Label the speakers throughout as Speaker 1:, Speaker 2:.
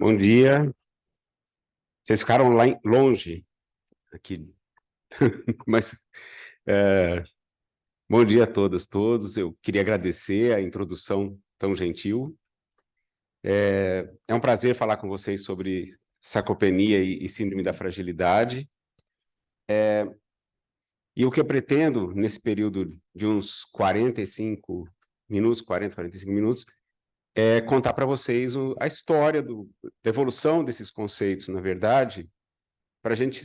Speaker 1: Bom dia. Vocês ficaram lá longe aqui, mas bom dia a todas, todos. Eu queria agradecer a introdução tão gentil. É um prazer falar com vocês sobre sarcopenia e síndrome da fragilidade. E o que eu pretendo, nesse período de uns 45 minutos, 45 minutos, é contar para vocês a história da evolução desses conceitos, na verdade, para a gente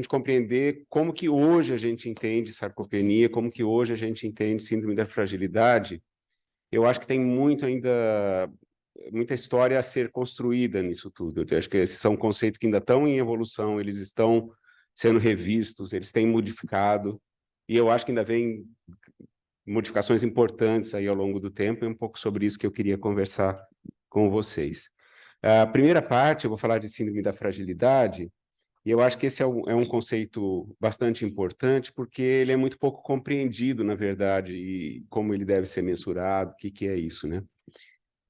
Speaker 1: compreender como que hoje a gente entende sarcopenia, como que hoje a gente entende síndrome da fragilidade. Eu acho que tem muita história a ser construída nisso tudo. Eu acho que esses são conceitos que ainda estão em evolução, eles estão sendo revistos, eles têm modificado, e eu acho que ainda vem modificações importantes aí ao longo do tempo, e é um pouco sobre isso que eu queria conversar com vocês. A primeira parte, eu vou falar de síndrome da fragilidade, e eu acho que esse é um conceito bastante importante, porque ele é muito pouco compreendido, na verdade, e como ele deve ser mensurado, o que é isso, né?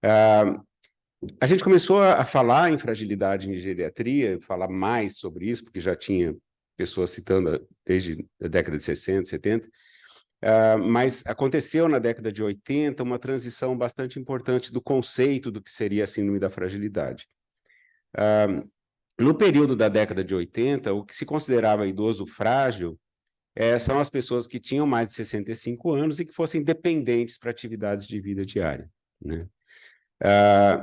Speaker 1: A gente começou a falar em fragilidade em geriatria, falar mais sobre isso, porque já tinha pessoas citando desde a década de 60, 70, mas aconteceu na década de 80 uma transição bastante importante do conceito do que seria a síndrome da fragilidade. No período da década de 80, o que se considerava idoso frágil são as pessoas que tinham mais de 65 anos e que fossem dependentes para atividades de vida diária, né?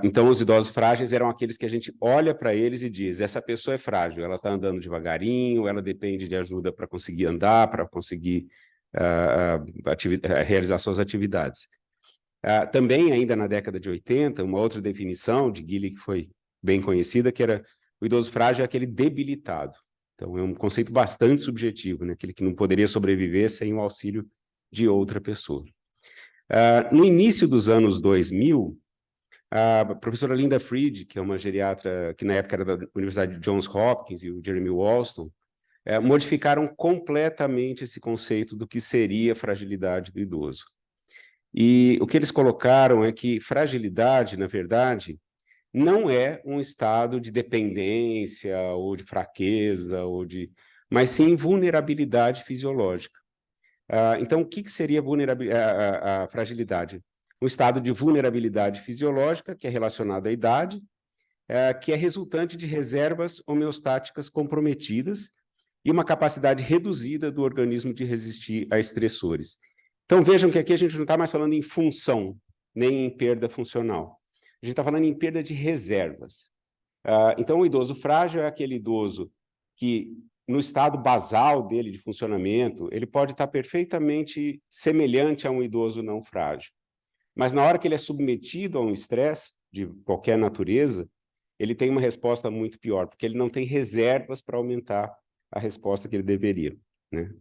Speaker 1: Então, os idosos frágeis eram aqueles que a gente olha para eles e diz, essa pessoa é frágil, ela está andando devagarinho, ela depende de ajuda para conseguir andar, para conseguir realizar suas atividades. Também, ainda na década de 80, uma outra definição de Gillick que foi bem conhecida, que era o idoso frágil é aquele debilitado. Então, é um conceito bastante subjetivo, né? Aquele que não poderia sobreviver sem o auxílio de outra pessoa. No início dos anos 2000, a professora Linda Fried, que é uma geriatra que na época era da Universidade de Johns Hopkins, e o Jeremy Walston, modificaram completamente esse conceito do que seria fragilidade do idoso. E o que eles colocaram é que fragilidade, na verdade, não é um estado de dependência ou de fraqueza, mas sim vulnerabilidade fisiológica. Então, o que seria a fragilidade? Um estado de vulnerabilidade fisiológica, que é relacionado à idade, que é resultante de reservas homeostáticas comprometidas e uma capacidade reduzida do organismo de resistir a estressores. Então, vejam que aqui a gente não está mais falando em função, nem em perda funcional. A gente está falando em perda de reservas. Então, o idoso frágil é aquele idoso que, no estado basal dele de funcionamento, ele pode estar perfeitamente semelhante a um idoso não frágil. Mas na hora que ele é submetido a um estresse de qualquer natureza, ele tem uma resposta muito pior, porque ele não tem reservas para aumentar a resposta que ele deveria, né?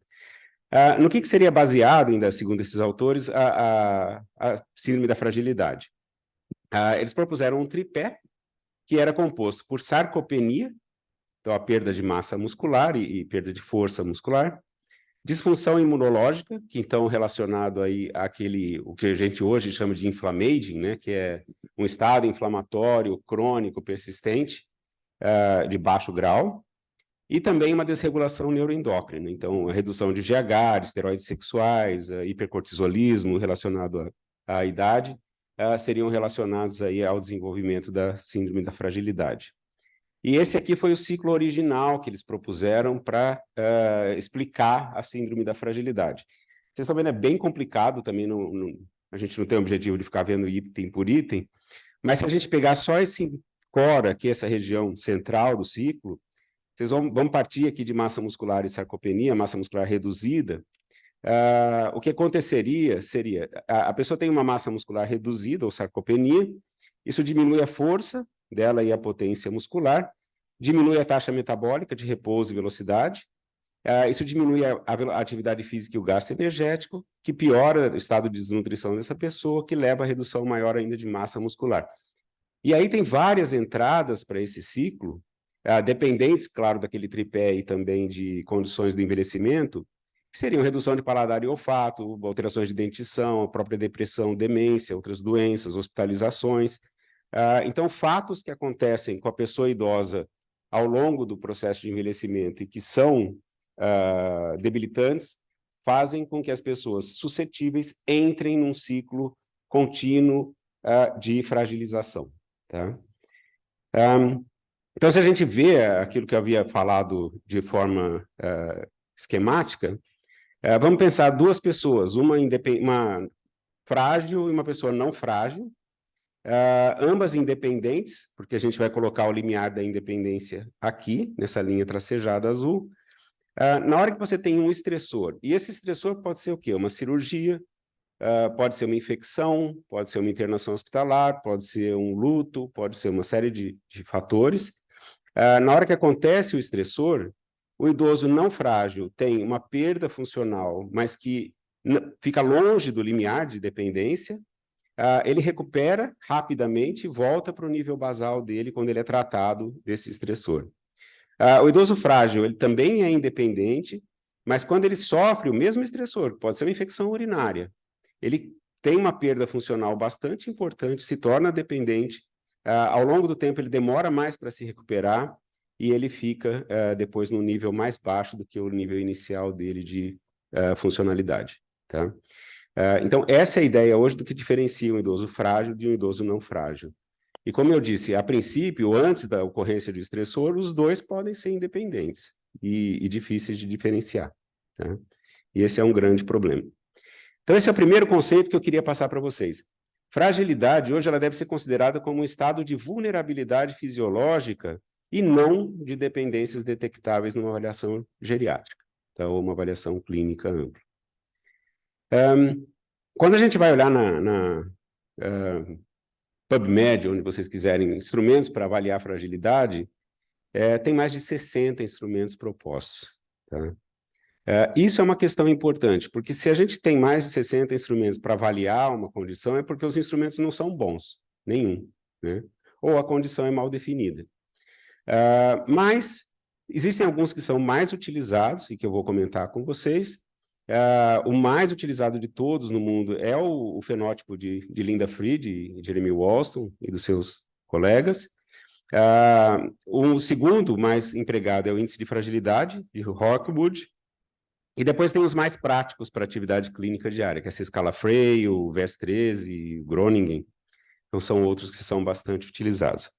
Speaker 1: No que seria baseado, ainda segundo esses autores, a síndrome da fragilidade? Eles propuseram um tripé que era composto por sarcopenia, então a perda de massa muscular e perda de força muscular, disfunção imunológica, que então relacionado aí àquele, o que a gente hoje chama de inflammaging, né, que é um estado inflamatório crônico persistente, de baixo grau, e também uma desregulação neuroendócrina, então a redução de GH, de esteroides sexuais, hipercortisolismo relacionado à idade, seriam relacionados aí ao desenvolvimento da síndrome da fragilidade. E esse aqui foi o ciclo original que eles propuseram para explicar a síndrome da fragilidade. Vocês estão vendo, é bem complicado também, a gente não tem o objetivo de ficar vendo item por item, mas se a gente pegar só esse core aqui, essa região central do ciclo, vocês vão partir aqui de massa muscular e sarcopenia, massa muscular reduzida. O que aconteceria seria, a pessoa tem uma massa muscular reduzida, ou sarcopenia, isso diminui a força dela e a potência muscular, diminui a taxa metabólica de repouso e velocidade, isso diminui a atividade física e o gasto energético, que piora o estado de desnutrição dessa pessoa, que leva a redução maior ainda de massa muscular. E aí tem várias entradas para esse ciclo, dependentes, claro, daquele tripé e também de condições do envelhecimento, que seriam redução de paladar e olfato, alterações de dentição, a própria depressão, demência, outras doenças, hospitalizações, Então, fatos que acontecem com a pessoa idosa ao longo do processo de envelhecimento e que são debilitantes, fazem com que as pessoas suscetíveis entrem num ciclo contínuo de fragilização. Tá? Então, se a gente vê aquilo que eu havia falado de forma esquemática, vamos pensar duas pessoas, uma frágil e uma pessoa não frágil, ambas independentes, porque a gente vai colocar o limiar da independência aqui, nessa linha tracejada azul. Na hora que você tem um estressor, e esse estressor pode ser o quê? Uma cirurgia, pode ser uma infecção, pode ser uma internação hospitalar, pode ser um luto, pode ser uma série de fatores. Na hora que acontece o estressor, o idoso não frágil tem uma perda funcional, mas que fica longe do limiar de dependência, ele recupera rapidamente e volta para o nível basal dele quando ele é tratado desse estressor. O idoso frágil, ele também é independente, mas quando ele sofre o mesmo estressor, pode ser uma infecção urinária, ele tem uma perda funcional bastante importante, se torna dependente, ao longo do tempo ele demora mais para se recuperar e ele fica depois no nível mais baixo do que o nível inicial dele de funcionalidade. Tá? Então, essa é a ideia hoje do que diferencia um idoso frágil de um idoso não frágil. E como eu disse, a princípio, antes da ocorrência do estressor, os dois podem ser independentes e difíceis de diferenciar. Tá? E esse é um grande problema. Então, esse é o primeiro conceito que eu queria passar para vocês. Fragilidade, hoje, ela deve ser considerada como um estado de vulnerabilidade fisiológica e não de dependências detectáveis numa avaliação geriátrica, tá? Ou uma avaliação clínica ampla. Quando a gente vai olhar na PubMed, onde vocês quiserem, instrumentos para avaliar fragilidade, tem mais de 60 instrumentos propostos. Tá? Isso é uma questão importante, porque se a gente tem mais de 60 instrumentos para avaliar uma condição, é porque os instrumentos não são bons, nenhum, né? Ou a condição é mal definida. Mas existem alguns que são mais utilizados, e que eu vou comentar com vocês. O mais utilizado de todos no mundo é o fenótipo de Linda Fried e Jeremy Walston e dos seus colegas. O segundo mais empregado é o índice de fragilidade, de Rockwood. E depois tem os mais práticos para atividade clínica diária, que é essa escala Frey, o VES-13, o Groningen. Então, são outros que são bastante utilizados. O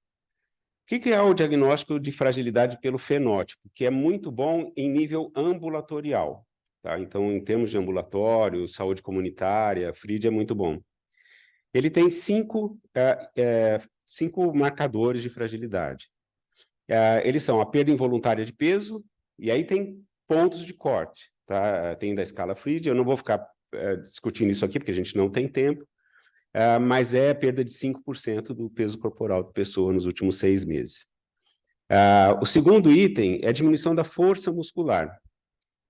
Speaker 1: que é o diagnóstico de fragilidade pelo fenótipo? Que é muito bom em nível ambulatorial. Tá? Então, em termos de ambulatório, saúde comunitária, Fried é muito bom. Ele tem cinco marcadores de fragilidade. Eles são a perda involuntária de peso, e aí tem pontos de corte. Tá? Tem da escala Fried, eu não vou ficar discutindo isso aqui, porque a gente não tem tempo, mas é a perda de 5% do peso corporal da pessoa nos últimos 6 meses. O segundo item é a diminuição da força muscular,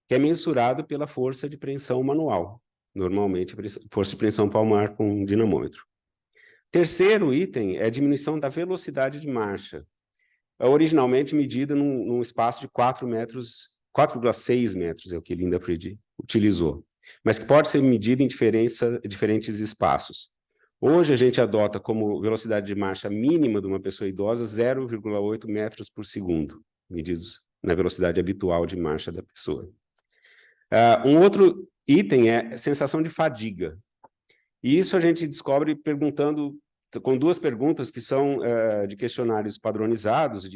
Speaker 1: que é mensurado pela força de preensão manual, normalmente força de preensão palmar com dinamômetro. Terceiro item é a diminuição da velocidade de marcha, originalmente medida num espaço de 4,6 metros, é o que Linda Fried utilizou, mas que pode ser medida em diferentes espaços. Hoje a gente adota como velocidade de marcha mínima de uma pessoa idosa 0,8 metros por segundo, medidos na velocidade habitual de marcha da pessoa. Um outro item é sensação de fadiga. E isso a gente descobre perguntando, com duas perguntas que são de questionários padronizados,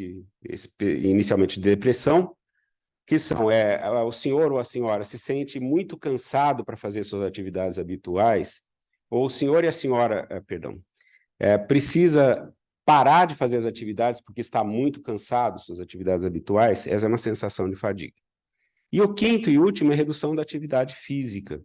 Speaker 1: inicialmente de depressão, que são, o senhor ou a senhora se sente muito cansado para fazer suas atividades habituais, ou o senhor e a senhora, precisa parar de fazer as atividades porque está muito cansado, suas atividades habituais, essa é uma sensação de fadiga. E o quinto e último é a redução da atividade física,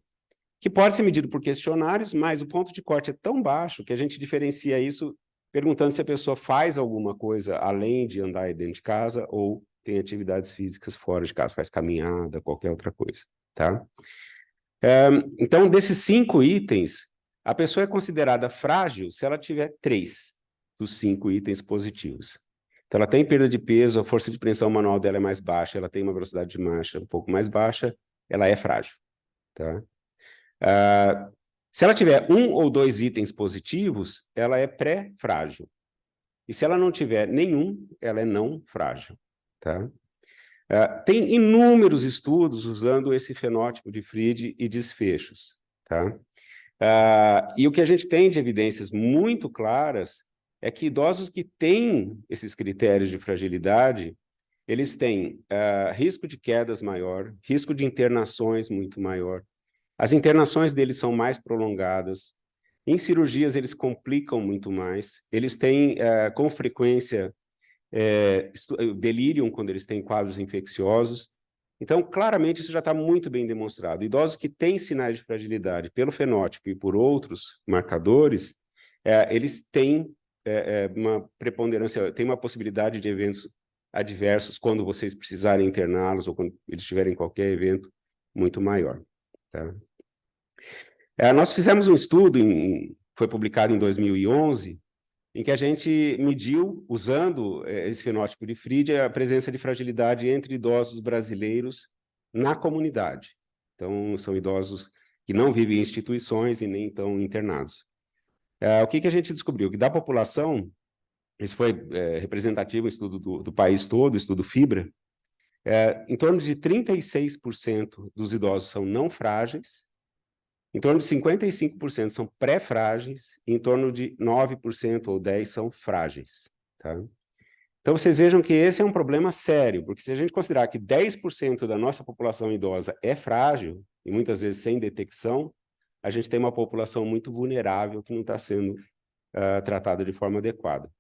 Speaker 1: que pode ser medido por questionários, mas o ponto de corte é tão baixo que a gente diferencia isso perguntando se a pessoa faz alguma coisa além de andar dentro de casa ou tem atividades físicas fora de casa, faz caminhada, qualquer outra coisa, tá? Então, desses 5 itens, a pessoa é considerada frágil se ela tiver 3 dos 5 itens positivos. Então, ela tem perda de peso, a força de preensão manual dela é mais baixa, ela tem uma velocidade de marcha um pouco mais baixa, ela é frágil, tá? Se ela tiver 1 ou 2 itens positivos, ela é pré-frágil. E se ela não tiver nenhum, ela é não frágil, tá? Tem inúmeros estudos usando esse fenótipo de Fried e desfechos, tá? E o que a gente tem de evidências muito claras é que idosos que têm esses critérios de fragilidade, eles têm risco de quedas maior, risco de internações muito maior. As internações deles são mais prolongadas. Em cirurgias, eles complicam muito mais. Eles têm, com frequência, delírio quando eles têm quadros infecciosos. Então, claramente, isso já está muito bem demonstrado. Idosos que têm sinais de fragilidade pelo fenótipo e por outros marcadores, eles têm uma preponderância, têm uma possibilidade de eventos adversos quando vocês precisarem interná-los ou quando eles tiverem qualquer evento muito maior. Tá? Nós fizemos um estudo, foi publicado em 2011, em que a gente mediu, usando esse fenótipo de Fried, a presença de fragilidade entre idosos brasileiros na comunidade. Então, são idosos que não vivem em instituições e nem estão internados. O que a gente descobriu? Que da população, isso foi representativo, um estudo do país todo, estudo FIBRA, em torno de 36% dos idosos são não frágeis, em torno de 55% são pré-frágeis, e em torno de 9% ou 10% são frágeis. Tá? Então, vocês vejam que esse é um problema sério, porque se a gente considerar que 10% da nossa população idosa é frágil, e muitas vezes sem detecção, a gente tem uma população muito vulnerável que não está sendo tratada de forma adequada.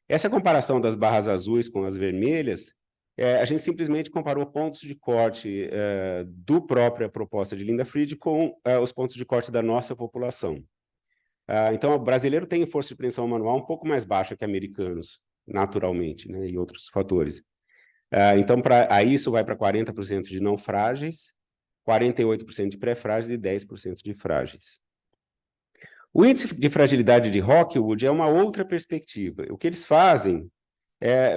Speaker 1: Essa comparação das barras azuis com as vermelhas, a gente simplesmente comparou pontos de corte do própria proposta de Linda Fried com os pontos de corte da nossa população. Então, o brasileiro tem força de prevenção manual um pouco mais baixa que americanos, naturalmente, né, e outros fatores. Então, aí isso vai para 40% de não frágeis, 48% de pré-frágeis e 10% de frágeis. O índice de fragilidade de Rockwood é uma outra perspectiva. O que eles fazem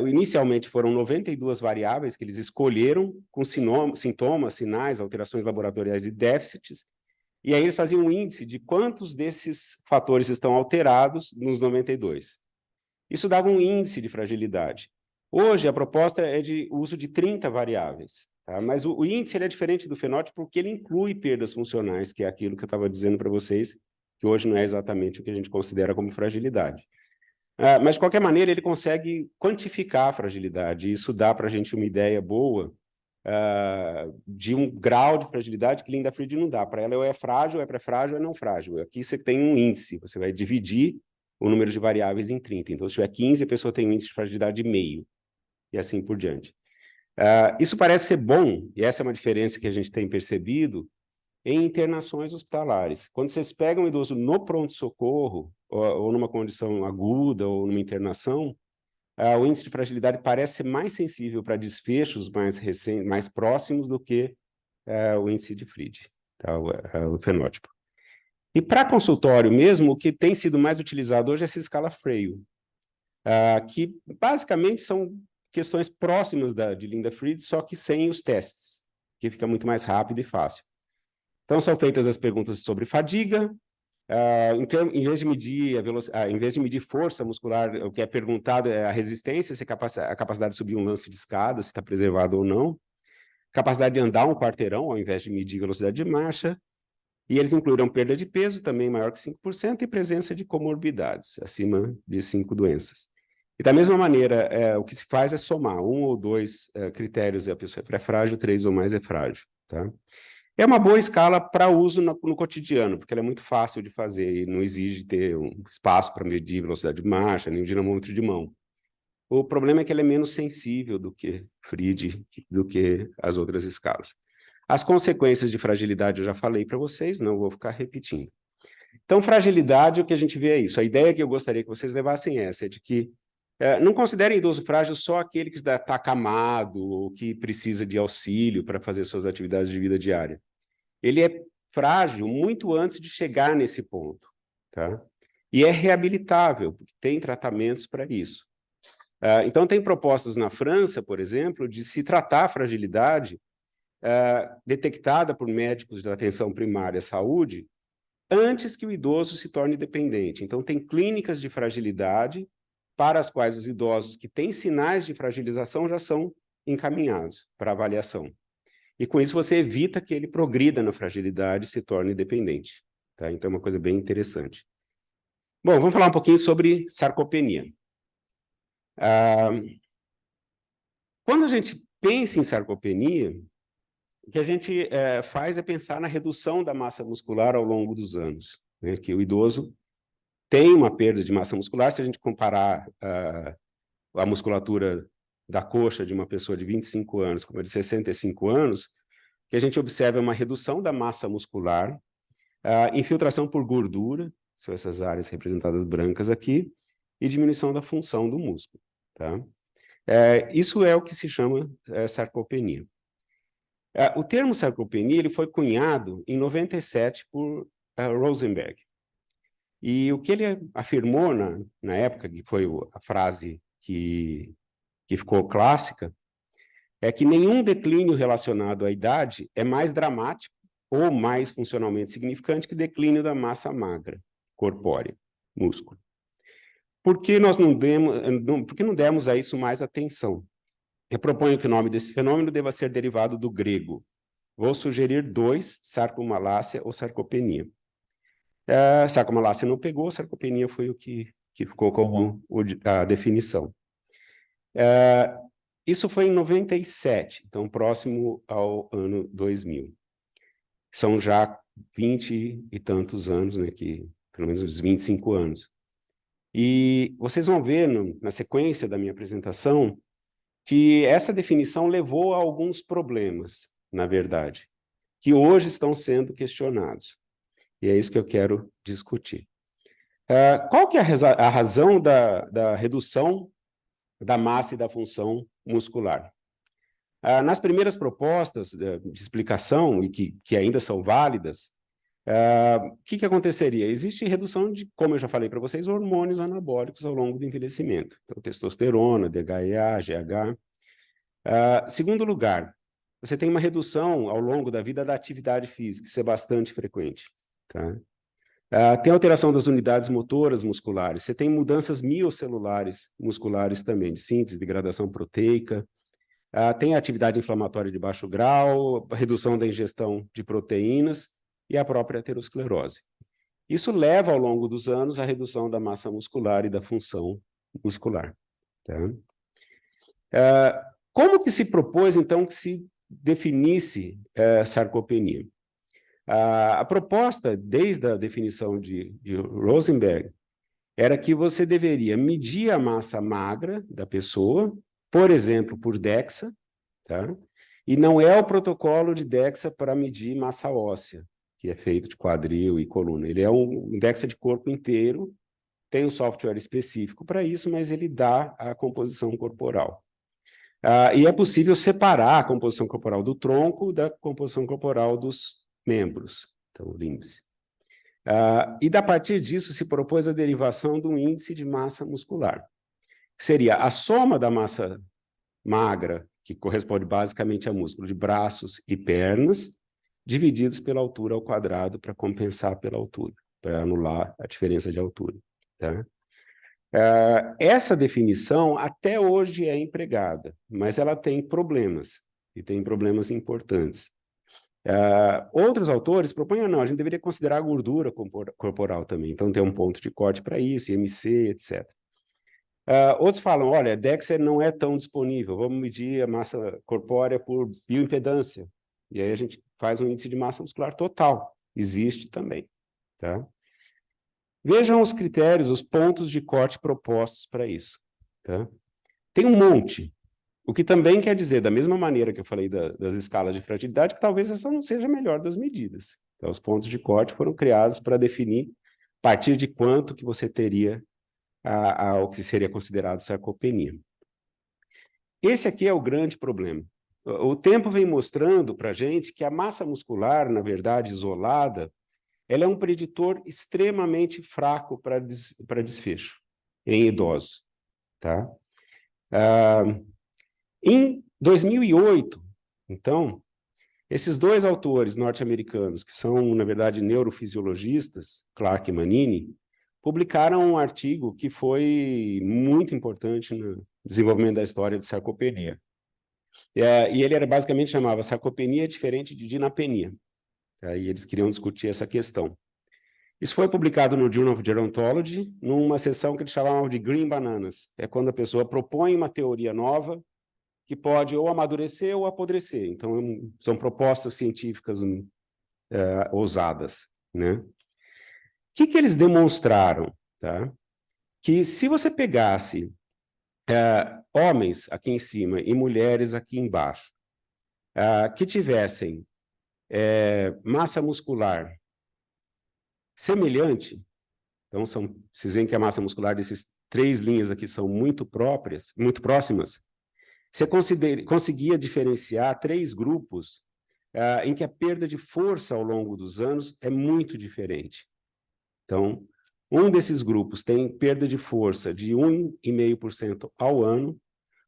Speaker 1: inicialmente foram 92 variáveis que eles escolheram com sintomas, sinais, alterações laboratoriais e déficits, e aí eles faziam um índice de quantos desses fatores estão alterados nos 92. Isso dava um índice de fragilidade. Hoje, a proposta é de uso de 30 variáveis, tá? Mas o índice ele é diferente do fenótipo porque ele inclui perdas funcionais, que é aquilo que eu estava dizendo para vocês, que hoje não é exatamente o que a gente considera como fragilidade. Mas, de qualquer maneira, ele consegue quantificar a fragilidade, e isso dá para a gente uma ideia boa de um grau de fragilidade que Linda Fried não dá. Para ela, ou é frágil, é pré-frágil, ou é não frágil. Aqui você tem um índice, você vai dividir o número de variáveis em 30. Então, se tiver 15, a pessoa tem um índice de fragilidade de meio, e assim por diante. Isso parece ser bom, e essa é uma diferença que a gente tem percebido em internações hospitalares. Quando vocês pegam um idoso no pronto-socorro, ou numa condição aguda, ou numa internação, o índice de fragilidade parece ser mais sensível para desfechos mais próximos do que o índice de Fried, tá? O fenótipo. E para consultório mesmo, o que tem sido mais utilizado hoje é essa escala Frail, que basicamente são questões próximas de Linda Fried, só que sem os testes, que fica muito mais rápido e fácil. Então, são feitas as perguntas sobre fadiga, em vez de medir em vez de medir força muscular, o que é perguntado é a resistência, se a capacidade de subir um lance de escada, se está preservado ou não, capacidade de andar um quarteirão, ao invés de medir velocidade de marcha, e eles incluíram perda de peso, também maior que 5%, e presença de comorbidades, acima de 5 doenças. E da mesma maneira, o que se faz é somar um ou dois critérios, a pessoa é pré-frágil, 3 ou mais é frágil, tá? É uma boa escala para uso no cotidiano, porque ela é muito fácil de fazer e não exige ter um espaço para medir velocidade de marcha, nem um dinamômetro de mão. O problema é que ela é menos sensível do que Fried, do que as outras escalas. As consequências de fragilidade eu já falei para vocês, não vou ficar repetindo. Então, fragilidade, o que a gente vê é isso. A ideia que eu gostaria que vocês levassem é essa, de que não considerem idoso frágil só aquele que está acamado ou que precisa de auxílio para fazer suas atividades de vida diária. Ele é frágil muito antes de chegar nesse ponto, tá? E é reabilitável, porque tem tratamentos para isso. Então, tem propostas na França, por exemplo, de se tratar a fragilidade detectada por médicos da atenção primária à saúde antes que o idoso se torne dependente. Então, tem clínicas de fragilidade para as quais os idosos que têm sinais de fragilização já são encaminhados para avaliação. E com isso você evita que ele progrida na fragilidade e se torne dependente. Tá? Então é uma coisa bem interessante. Bom, vamos falar um pouquinho sobre sarcopenia. Quando a gente pensa em sarcopenia, o que a gente faz é pensar na redução da massa muscular ao longo dos anos, né? Que o idoso tem uma perda de massa muscular, se a gente comparar a musculatura da coxa de uma pessoa de 25 anos com a de 65 anos, que a gente observa uma redução da massa muscular, infiltração por gordura, são essas áreas representadas brancas aqui, e diminuição da função do músculo. Tá? Isso é o que se chama sarcopenia. O termo sarcopenia ele foi cunhado em 97 por Rosenberg. E o que ele afirmou na época, que foi a frase que ficou clássica, é que nenhum declínio relacionado à idade é mais dramático ou mais funcionalmente significante que declínio da massa magra corpórea, músculo. Por que nós não demos a isso mais atenção? Eu proponho que o nome desse fenômeno deva ser derivado do grego. Vou sugerir 2, sarcomalácia ou sarcopenia. Sarcomalácia não pegou, sarcopenia foi o que ficou como a definição. Isso foi em 97, então próximo ao ano 2000. São já 20 e tantos anos, né, pelo menos uns 25 anos. E vocês vão ver na sequência da minha apresentação que essa definição levou a alguns problemas, na verdade, que hoje estão sendo questionados. E é isso que eu quero discutir. Qual que é a razão da redução da massa e da função muscular? Nas primeiras propostas de explicação, e que ainda são válidas, o que aconteceria? Existe redução de, como eu já falei para vocês, hormônios anabólicos ao longo do envelhecimento. Então, testosterona, DHEA, GH. Segundo lugar, você tem uma redução ao longo da vida da atividade física, isso é bastante frequente. Tá? Tem alteração das unidades motoras musculares, você tem mudanças miocelulares musculares também, de síntese, degradação proteica, tem atividade inflamatória de baixo grau, redução da ingestão de proteínas e a própria aterosclerose. Isso leva, ao longo dos anos, à redução da massa muscular e da função muscular. Tá? Como que se propôs, então, que se definisse sarcopenia? A proposta, desde a definição de Rosenberg, era que você deveria medir a massa magra da pessoa, por exemplo, por DEXA, tá? E não é o protocolo de DEXA para medir massa óssea, que é feito de quadril e coluna. Ele é um DEXA de corpo inteiro, tem um software específico para isso, mas ele dá a composição corporal. E é possível separar a composição corporal do tronco da composição corporal dos membros, então o índice. E a partir disso se propôs a derivação do índice de massa muscular, que seria a soma da massa magra, que corresponde basicamente a músculo de braços e pernas, divididos pela altura ao quadrado para compensar pela altura, para anular a diferença de altura. Tá? Essa definição até hoje é empregada, mas ela tem problemas, e tem problemas importantes. Outros autores propõem, não, a gente deveria considerar a gordura corporal também, então tem um ponto de corte para isso, IMC, etc. Outros falam, olha, DEXA não é tão disponível, vamos medir a massa corpórea por bioimpedância, e aí a gente faz um índice de massa muscular total, existe também. Tá? Vejam os critérios, os pontos de corte propostos para isso. Tá? Tem um monte. O que também quer dizer, da mesma maneira que eu falei das escalas de fragilidade, que talvez essa não seja a melhor das medidas. Então, os pontos de corte foram criados para definir a partir de quanto que você teria o que seria considerado sarcopenia. Esse aqui é o grande problema. O tempo vem mostrando para a gente que a massa muscular, na verdade, isolada, ela é um preditor extremamente fraco para desfecho em idosos. Tá? Em 2008, então, esses dois autores norte-americanos, que são, na verdade, neurofisiologistas, Clark e Manini, publicaram um artigo que foi muito importante no desenvolvimento da história de sarcopenia. E ele era basicamente chamava sarcopenia diferente de dinapenia. Aí eles queriam discutir essa questão. Isso foi publicado no Journal of Gerontology, numa sessão que eles chamavam de Green Bananas. É quando a pessoa propõe uma teoria nova que pode ou amadurecer ou apodrecer. Então, são propostas científicas ousadas, né? O que eles demonstraram? Tá? Que se você pegasse homens aqui em cima e mulheres aqui embaixo, que tivessem massa muscular semelhante, então vocês veem que a massa muscular desses 3 linhas aqui são muito próximas, você conseguia diferenciar 3 grupos em que a perda de força ao longo dos anos é muito diferente. Então, um desses grupos tem perda de força de 1,5% ao ano,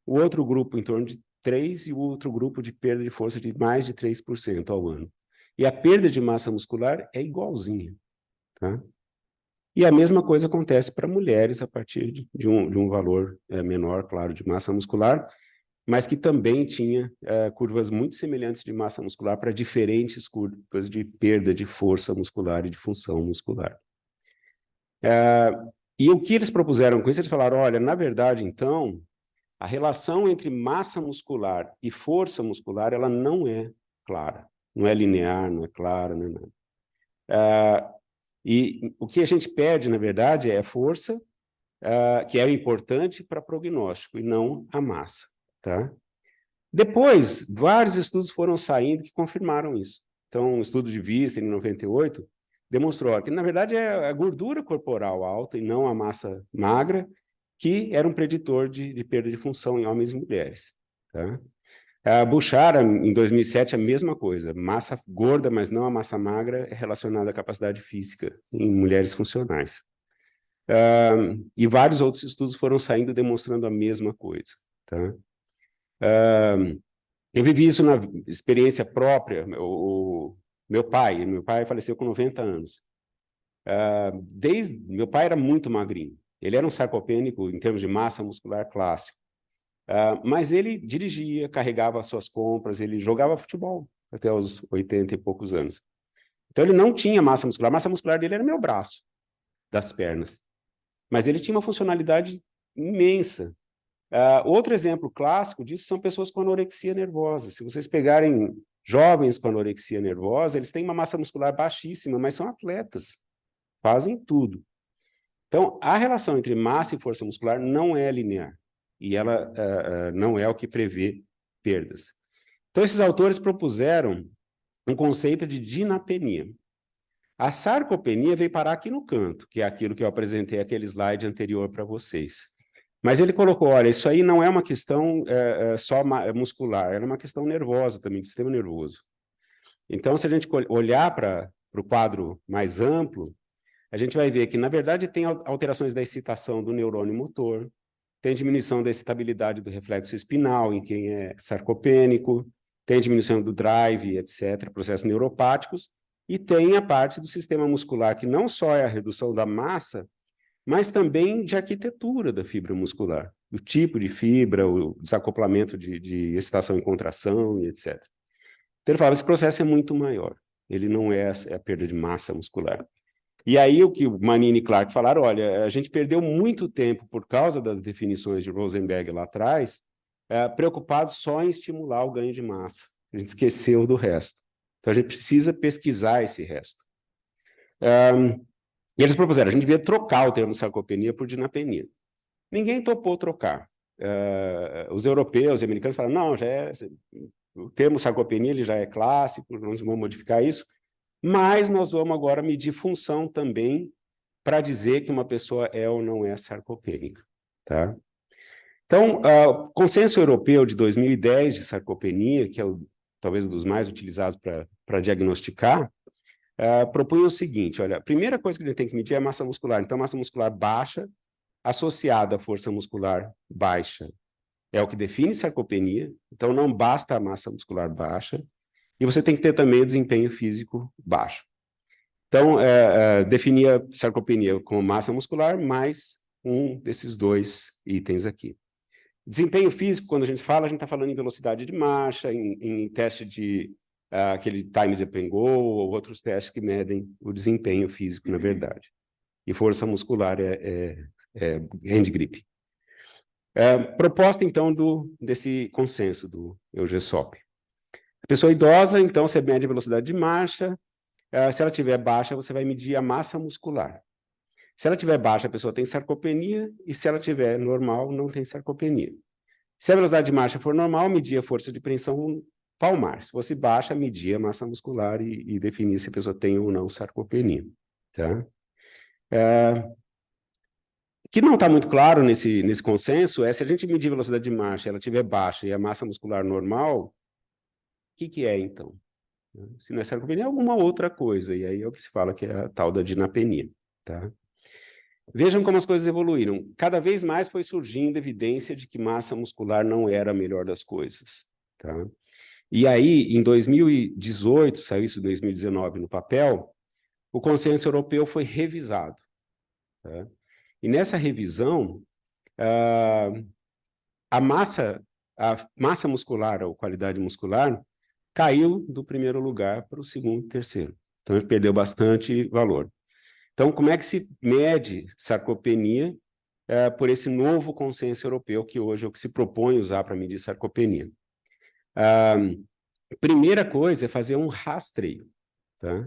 Speaker 1: o outro grupo em torno de 3% e o outro grupo de perda de força de mais de 3% ao ano. E a perda de massa muscular é igualzinha. Tá? E a mesma coisa acontece para mulheres a partir de um valor menor, claro, de massa muscular, mas que também tinha curvas muito semelhantes de massa muscular para diferentes curvas de perda de força muscular e de função muscular. E o que eles propuseram com isso? Eles falaram, olha, na verdade, então, a relação entre massa muscular e força muscular, ela não é clara, não é linear, não é clara, não é nada. E o que a gente pede, na verdade, é força, que é importante para prognóstico, e não a massa. Tá? Depois, vários estudos foram saindo que confirmaram isso. Então, um estudo de Vista, em 98, demonstrou que, na verdade, é a gordura corporal alta e não a massa magra, que era um preditor de perda de função em homens e mulheres. Tá? A Bouchard, em 2007, a mesma coisa. Massa gorda, mas não a massa magra, é relacionada à capacidade física em mulheres funcionais. E vários outros estudos foram saindo demonstrando a mesma coisa. Tá? Eu vivi isso na experiência própria. Meu pai faleceu com 90 anos. Meu pai era muito magrinho. Ele era um sarcopênico em termos de massa muscular clássico. Mas ele dirigia, carregava as suas compras, ele jogava futebol até os 80 e poucos anos. Então ele não tinha massa muscular. A massa muscular dele era meu braço, das pernas. Mas ele tinha uma funcionalidade imensa. Outro exemplo clássico disso são pessoas com anorexia nervosa. Se vocês pegarem jovens com anorexia nervosa, eles têm uma massa muscular baixíssima, mas são atletas, fazem tudo. Então, a relação entre massa e força muscular não é linear, e ela não é o que prevê perdas. Então, esses autores propuseram um conceito de dinapenia. A sarcopenia veio parar aqui no canto, que é aquilo que eu apresentei aquele slide anterior para vocês. Mas ele colocou, olha, isso aí não é uma questão só muscular, é uma questão nervosa também, de sistema nervoso. Então, se a gente olhar para o quadro mais amplo, a gente vai ver que, na verdade, tem alterações da excitação do neurônio motor, tem diminuição da excitabilidade do reflexo espinal em quem é sarcopênico, tem diminuição do drive, etc., processos neuropáticos, e tem a parte do sistema muscular, que não só é a redução da massa, mas também de arquitetura da fibra muscular, o tipo de fibra, o desacoplamento de excitação e contração, e etc. Então ele falava, esse processo é muito maior, ele não é a perda de massa muscular. E aí o que o Manini e Clark falaram, olha, a gente perdeu muito tempo por causa das definições de Rosenberg lá atrás, preocupados só em estimular o ganho de massa. A gente esqueceu do resto. Então a gente precisa pesquisar esse resto. E eles propuseram, a gente devia trocar o termo sarcopenia por dinapenia. Ninguém topou trocar. Os europeus e americanos falaram, não, o termo sarcopenia ele já é clássico, nós vamos modificar isso, mas nós vamos agora medir função também para dizer que uma pessoa é ou não é sarcopênica. Tá? Então, o consenso europeu de 2010 de sarcopenia, que é talvez um dos mais utilizados para diagnosticar, propunha o seguinte, olha, a primeira coisa que a gente tem que medir é a massa muscular. Então, a massa muscular baixa associada à força muscular baixa é o que define sarcopenia. Então, não basta a massa muscular baixa, e você tem que ter também o desempenho físico baixo. Então, definia sarcopenia como massa muscular mais um desses dois itens aqui. Desempenho físico, quando a gente está falando em velocidade de marcha, em teste de aquele time de up and go, ou outros testes que medem o desempenho físico, na verdade. E força muscular é hand grip. Proposta, então, desse consenso do EUGESOP. A pessoa idosa, então, você mede a velocidade de marcha. Se ela tiver baixa, você vai medir a massa muscular. Se ela tiver baixa, a pessoa tem sarcopenia, e se ela tiver normal, não tem sarcopenia. Se a velocidade de marcha for normal, medir a força de preensão palmar. Se fosse baixa, medir a massa muscular e definir se a pessoa tem ou não sarcopenia. Tá? O que não está muito claro nesse consenso é se a gente medir a velocidade de marcha, ela estiver baixa e a massa muscular normal, o que é, então? Se não é sarcopenia, é alguma outra coisa, e aí é o que se fala que é a tal da dinapenia. Tá? Vejam como as coisas evoluíram. Cada vez mais foi surgindo evidência de que massa muscular não era a melhor das coisas. Tá? E aí, em 2018, saiu isso em 2019 no papel, o consenso europeu foi revisado. Tá? E nessa revisão, a massa muscular, ou qualidade muscular, caiu do primeiro lugar para o segundo e terceiro. Então, ele perdeu bastante valor. Então, como é que se mede sarcopenia por esse novo consenso europeu, que hoje é o que se propõe usar para medir sarcopenia? Primeira coisa é fazer um rastreio. Tá?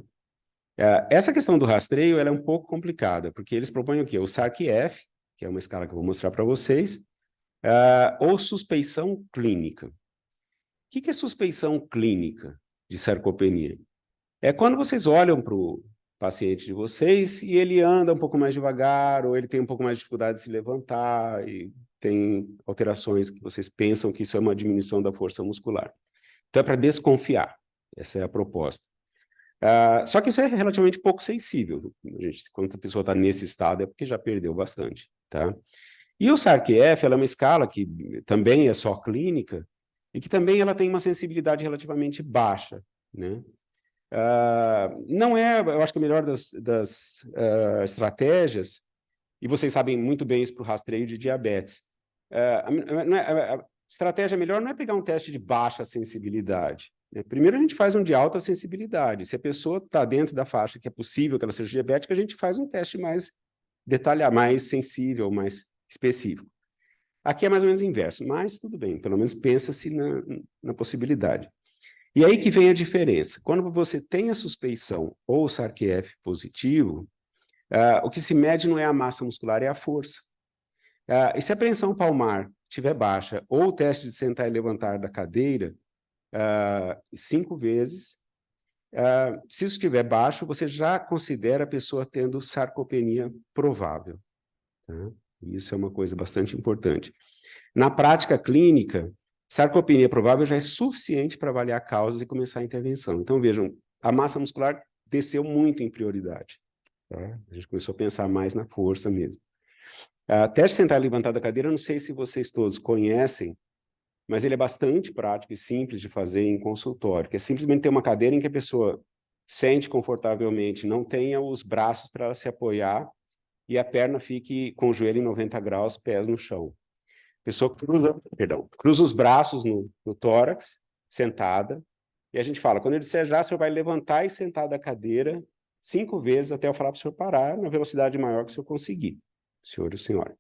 Speaker 1: Essa questão do rastreio ela é um pouco complicada, porque eles propõem o quê? O SARC-F, que é uma escala que eu vou mostrar para vocês, ou suspeição clínica. O que é suspeição clínica de sarcopenia? É quando vocês olham para o paciente de vocês e ele anda um pouco mais devagar, ou ele tem um pouco mais de dificuldade de se levantar, e tem alterações que vocês pensam que isso é uma diminuição da força muscular. Então é para desconfiar, essa é a proposta. Só que isso é relativamente pouco sensível. Quando a pessoa está nesse estado é porque já perdeu bastante. Tá? E o SARC-F ela é uma escala que também é só clínica e que também ela tem uma sensibilidade relativamente baixa. Né? Não é, eu acho que a melhor das estratégias, e vocês sabem muito bem isso para o rastreio de diabetes. A estratégia melhor não é pegar um teste de baixa sensibilidade. Né? Primeiro a gente faz um de alta sensibilidade. Se a pessoa está dentro da faixa que é possível que ela seja diabética, a gente faz um teste mais detalhado, mais sensível, mais específico. Aqui é mais ou menos o inverso, mas tudo bem, pelo menos pensa-se na possibilidade. E aí que vem a diferença. Quando você tem a suspeição ou o SARC-F positivo, o que se mede não é a massa muscular, é a força. E se a preensão palmar estiver baixa, ou o teste de sentar e levantar da cadeira 5 vezes, se isso estiver baixo, você já considera a pessoa tendo sarcopenia provável. Tá? Isso é uma coisa bastante importante. Na prática clínica, sarcopenia provável já é suficiente para avaliar causas e começar a intervenção. Então, vejam, a massa muscular desceu muito em prioridade. Tá? A gente começou a pensar mais na força mesmo. Teste sentar e levantar da cadeira, eu não sei se vocês todos conhecem, mas ele é bastante prático e simples de fazer em consultório, que é simplesmente ter uma cadeira em que a pessoa sente confortavelmente, não tenha os braços para ela se apoiar e a perna fique com o joelho em 90 graus, pés no chão. A pessoa cruza os braços no tórax, sentada, e a gente fala, quando ele desejar, o senhor vai levantar e sentar da cadeira 5 vezes até eu falar para o senhor parar na velocidade maior que o senhor conseguir, senhor e senhora.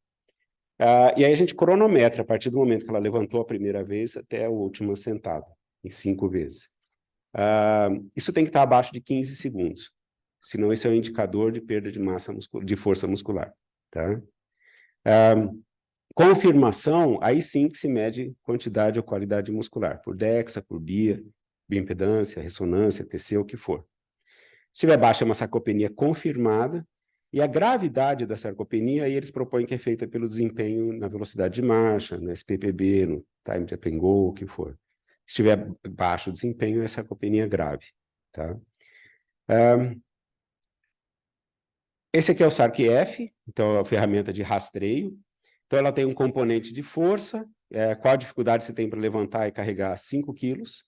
Speaker 1: E aí a gente cronometra a partir do momento que ela levantou a primeira vez até a última sentada, em 5 vezes. Isso tem que estar abaixo de 15 segundos, senão esse é um indicador de perda de massa de força muscular. Tá? Confirmação, aí sim que se mede quantidade ou qualidade muscular, por DEXA, por BIA, bioimpedância, ressonância, TC, o que for. Se tiver baixa, é uma sarcopenia confirmada, e a gravidade da sarcopenia, aí eles propõem que é feita pelo desempenho na velocidade de marcha, no SPPB, no time de up and go, o que for. Se tiver baixo desempenho, é sarcopenia grave. Tá? Esse aqui é o SARC-F, então é a ferramenta de rastreio. Então ela tem um componente de força, qual a dificuldade você tem para levantar e carregar 5 quilos,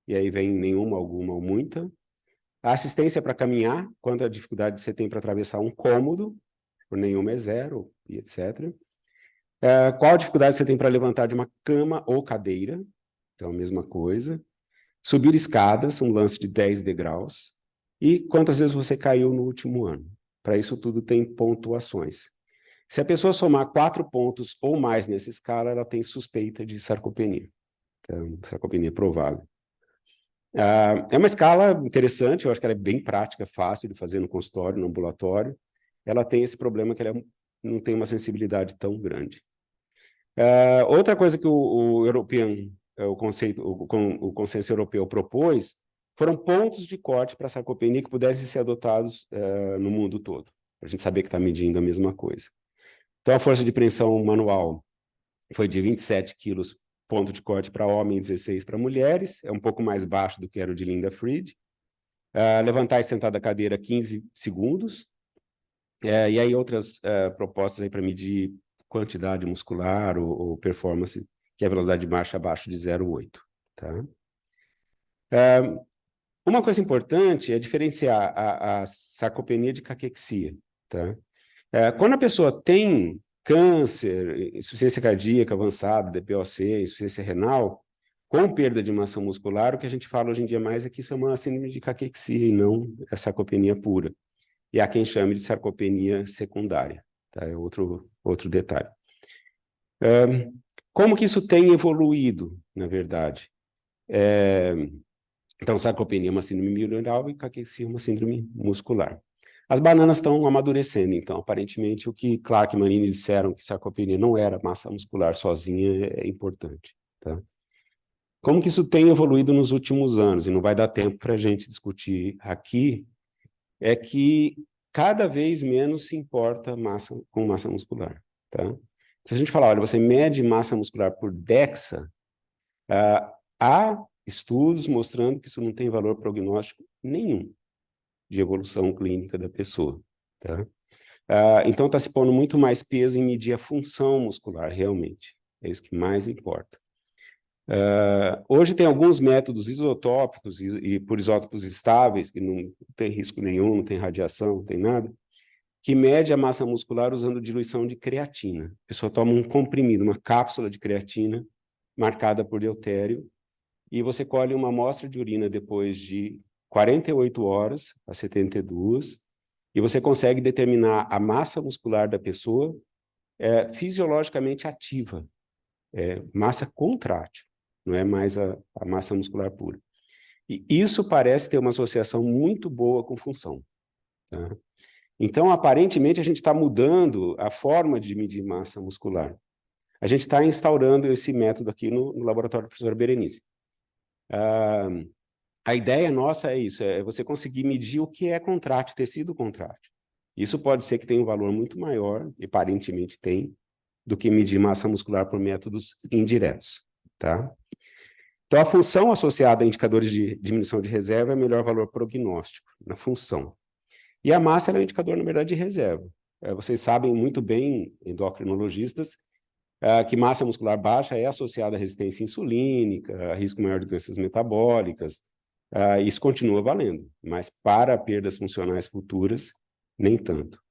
Speaker 1: e aí vem nenhuma, alguma ou muita. A assistência para caminhar, quanto a dificuldade você tem para atravessar um cômodo, por nenhuma é 0, e etc. Qual a dificuldade você tem para levantar de uma cama ou cadeira? Então, a mesma coisa. Subir escadas, um lance de 10 degraus. E quantas vezes você caiu no último ano? Para isso tudo tem pontuações. Se a pessoa somar 4 pontos ou mais nessa escala, ela tem suspeita de sarcopenia. Então, sarcopenia provável. É uma escala interessante, eu acho que ela é bem prática, fácil de fazer no consultório, no ambulatório. Ela tem esse problema que ela não tem uma sensibilidade tão grande. Outra coisa que o European, o consenso europeu propôs, foram pontos de corte para a sarcopenia que pudessem ser adotados no mundo todo, para a gente saber que está medindo a mesma coisa. Então, a força de preensão manual foi de 27 quilos, ponto de corte para homens, 16 para mulheres, é um pouco mais baixo do que era o de Linda Fried. Levantar e sentar da cadeira 15 segundos. E aí outras propostas aí para medir quantidade muscular ou performance, que é a velocidade de marcha abaixo de 0,8. Tá? Uma coisa importante é diferenciar a sarcopenia de caquexia. Tá? Quando a pessoa tem câncer, insuficiência cardíaca avançada, DPOC, insuficiência renal, com perda de massa muscular, o que a gente fala hoje em dia mais é que isso é uma síndrome de caquexia e não é sarcopenia pura. E há quem chame de sarcopenia secundária. Tá? É outro detalhe. Como que isso tem evoluído, na verdade? Então, sarcopenia é uma síndrome neural e caquexia é uma síndrome muscular. As bananas estão amadurecendo, então, aparentemente, o que Clark e Manini disseram que sarcopenia não era massa muscular sozinha é importante. Tá? Como que isso tem evoluído nos últimos anos, e não vai dar tempo para a gente discutir aqui, é que cada vez menos se importa com massa muscular. Tá? Se a gente falar, olha, você mede massa muscular por DEXA, há estudos mostrando que isso não tem valor prognóstico nenhum de evolução clínica da pessoa. Tá? Então, está se pondo muito mais peso em medir a função muscular, realmente. É isso que mais importa. Hoje tem alguns métodos isotópicos e por isótopos estáveis, que não tem risco nenhum, não tem radiação, não tem nada, que mede a massa muscular usando diluição de creatina. A pessoa toma um comprimido, uma cápsula de creatina, marcada por deutério, e você colhe uma amostra de urina depois de 48 horas a 72, e você consegue determinar a massa muscular da pessoa fisiologicamente ativa, massa contrátil, não é mais a massa muscular pura. E isso parece ter uma associação muito boa com função. Tá? Então, aparentemente, a gente está mudando a forma de medir massa muscular. A gente está instaurando esse método aqui no laboratório do professor Berenice. A ideia nossa é isso, é você conseguir medir o que é contrátil, tecido contrátil. Isso pode ser que tenha um valor muito maior, e aparentemente tem, do que medir massa muscular por métodos indiretos. Tá? Então, a função associada a indicadores de diminuição de reserva é melhor valor prognóstico, na função. E a massa é um indicador, na verdade, de reserva. Vocês sabem muito bem, endocrinologistas, que massa muscular baixa é associada à resistência insulínica, a risco maior de doenças metabólicas. Isso continua valendo, mas para perdas funcionais futuras, nem tanto.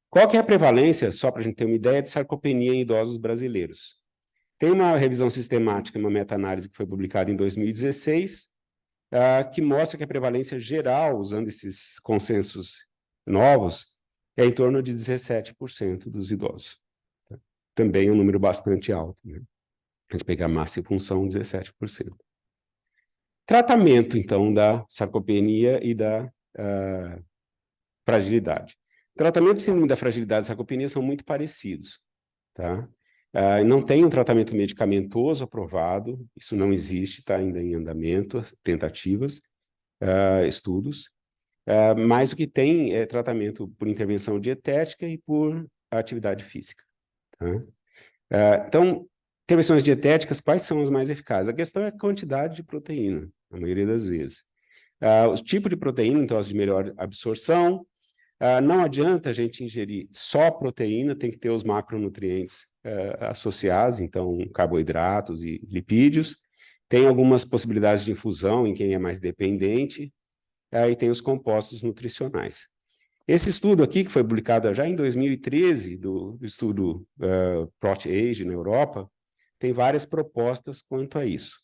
Speaker 1: Qual que é a prevalência, só para a gente ter uma ideia, de sarcopenia em idosos brasileiros? Tem uma revisão sistemática, uma meta-análise que foi publicada em 2016, que mostra que a prevalência geral, usando esses consensos novos, é em torno de 17% dos idosos. Também é um número bastante alto. Né? A gente pegar massa e função, 17%. Tratamento, então, da sarcopenia e da fragilidade. Tratamento de síndrome da fragilidade e sarcopenia são muito parecidos. Tá? Não tem um tratamento medicamentoso aprovado, isso não existe, está ainda em andamento, tentativas, estudos, mas o que tem é tratamento por intervenção dietética e por atividade física. Tá? Então, intervenções dietéticas, quais são as mais eficazes? A questão é a quantidade de proteína, na maioria das vezes. O tipo de proteína, então, as de melhor absorção. Não adianta a gente ingerir só proteína, tem que ter os macronutrientes associados, então carboidratos e lipídios. Tem algumas possibilidades de infusão em quem é mais dependente. Aí tem os compostos nutricionais. Esse estudo aqui, que foi publicado já em 2013, do estudo PROT-AGE na Europa, tem várias propostas quanto a isso.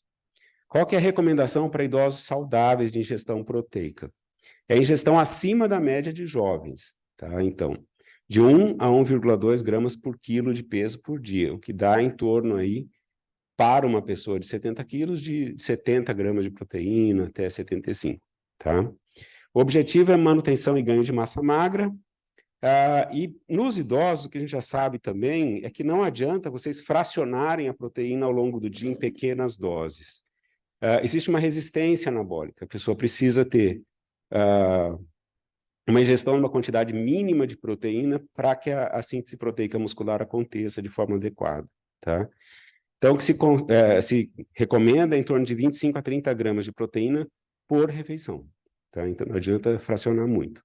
Speaker 1: Qual que é a recomendação para idosos saudáveis de ingestão proteica? É a ingestão acima da média de jovens, tá? Então, de 1 a 1,2 gramas por quilo de peso por dia, o que dá em torno aí, para uma pessoa de 70 quilos, de 70 gramas de proteína até 75, tá? O objetivo é manutenção e ganho de massa magra, e nos idosos, o que a gente já sabe também é que não adianta vocês fracionarem a proteína ao longo do dia em pequenas doses. Existe uma resistência anabólica, a pessoa precisa ter uma ingestão de uma quantidade mínima de proteína para que a síntese proteica muscular aconteça de forma adequada, tá? Então, o que se recomenda é em torno de 25 a 30 gramas de proteína por refeição, tá? Então, não adianta fracionar muito.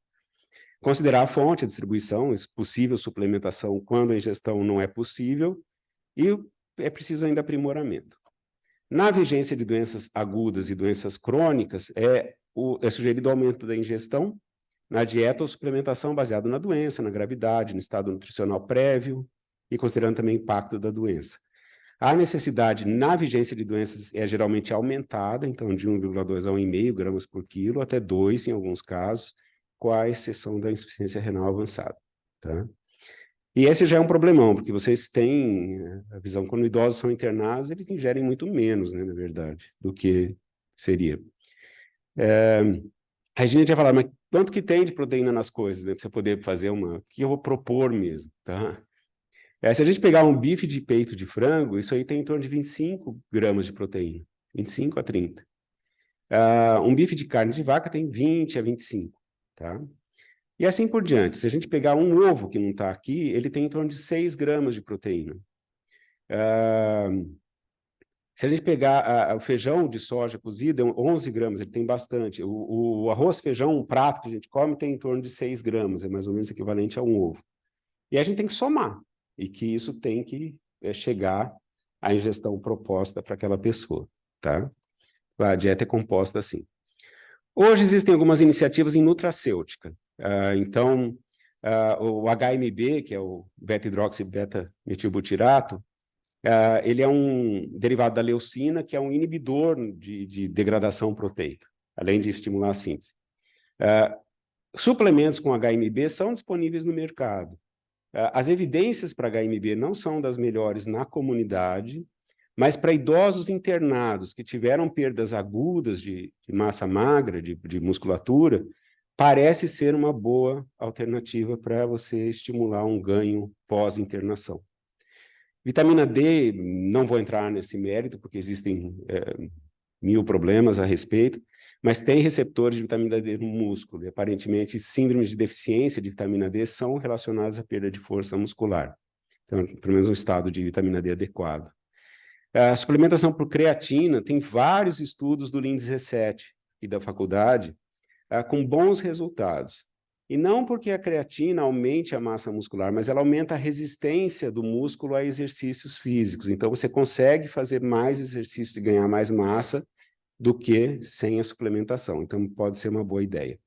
Speaker 1: Considerar a fonte, a distribuição, possível suplementação quando a ingestão não é possível, e é preciso ainda aprimoramento. Na vigência de doenças agudas e doenças crônicas, é sugerido o aumento da ingestão na dieta ou suplementação baseado na doença, na gravidade, no estado nutricional prévio e considerando também o impacto da doença. A necessidade na vigência de doenças é geralmente aumentada, então de 1,2 a 1,5 gramas por quilo, até 2 em alguns casos, com a exceção da insuficiência renal avançada, tá? E esse já é um problemão, porque vocês têm a visão, quando idosos são internados, eles ingerem muito menos, né, na verdade, do que seria. A gente ia falar, mas quanto que tem de proteína nas coisas, né, para você poder fazer o que eu vou propor mesmo, tá? Se a gente pegar um bife de peito de frango, isso aí tem em torno de 25 gramas de proteína, 25 a 30. Um bife de carne de vaca tem 20 a 25, tá? E assim por diante. Se a gente pegar um ovo que não está aqui, ele tem em torno de 6 gramas de proteína. Se a gente pegar o feijão de soja cozido, é 11 gramas, ele tem bastante. O arroz, feijão, um prato que a gente come, tem em torno de 6 gramas, é mais ou menos equivalente a um ovo. E a gente tem que somar, e que isso tem que chegar à ingestão proposta para aquela pessoa, tá? A dieta é composta assim. Hoje existem algumas iniciativas em nutracêutica. Então, o HMB, que é o beta-hidroxibeta-metilbutirato, ele é um derivado da leucina, que é um inibidor de degradação proteica, além de estimular a síntese. Suplementos com HMB são disponíveis no mercado. As evidências para HMB não são das melhores na comunidade, mas para idosos internados que tiveram perdas agudas de massa magra, de musculatura, parece ser uma boa alternativa para você estimular um ganho pós-internação. Vitamina D, não vou entrar nesse mérito, porque existem 1000 problemas a respeito, mas tem receptores de vitamina D no músculo, e aparentemente síndromes de deficiência de vitamina D são relacionadas à perda de força muscular. Então, pelo menos um estado de vitamina D adequado. A suplementação por creatina, tem vários estudos do Lean 17 e da faculdade, com bons resultados. E não porque a creatina aumente a massa muscular, mas ela aumenta a resistência do músculo a exercícios físicos. Então, você consegue fazer mais exercícios e ganhar mais massa do que sem a suplementação. Então, pode ser uma boa ideia.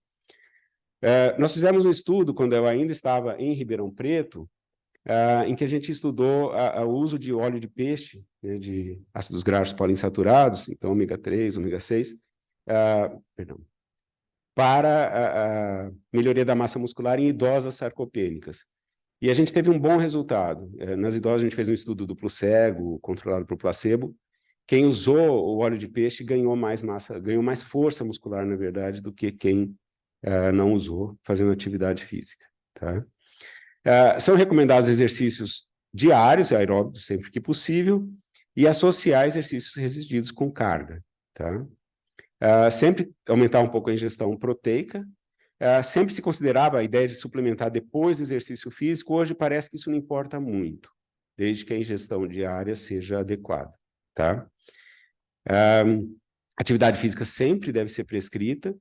Speaker 1: Nós fizemos um estudo, quando eu ainda estava em Ribeirão Preto, em que a gente estudou o uso de óleo de peixe, né, de ácidos graxos poliinsaturados, então ômega 3, ômega 6, para a melhoria da massa muscular em idosas sarcopênicas. E a gente teve um bom resultado. Nas idosas, a gente fez um estudo duplo cego, controlado por placebo. Quem usou o óleo de peixe ganhou mais massa, ganhou mais força muscular, na verdade, do que quem não usou, fazendo atividade física, tá? São recomendados exercícios diários, aeróbicos, sempre que possível, e associar exercícios resistidos com carga, tá? Sempre aumentar um pouco a ingestão proteica. Sempre se considerava a ideia de suplementar depois do exercício físico. Hoje parece que isso não importa muito, desde que a ingestão diária seja adequada, tá? Atividade física sempre deve ser prescrita.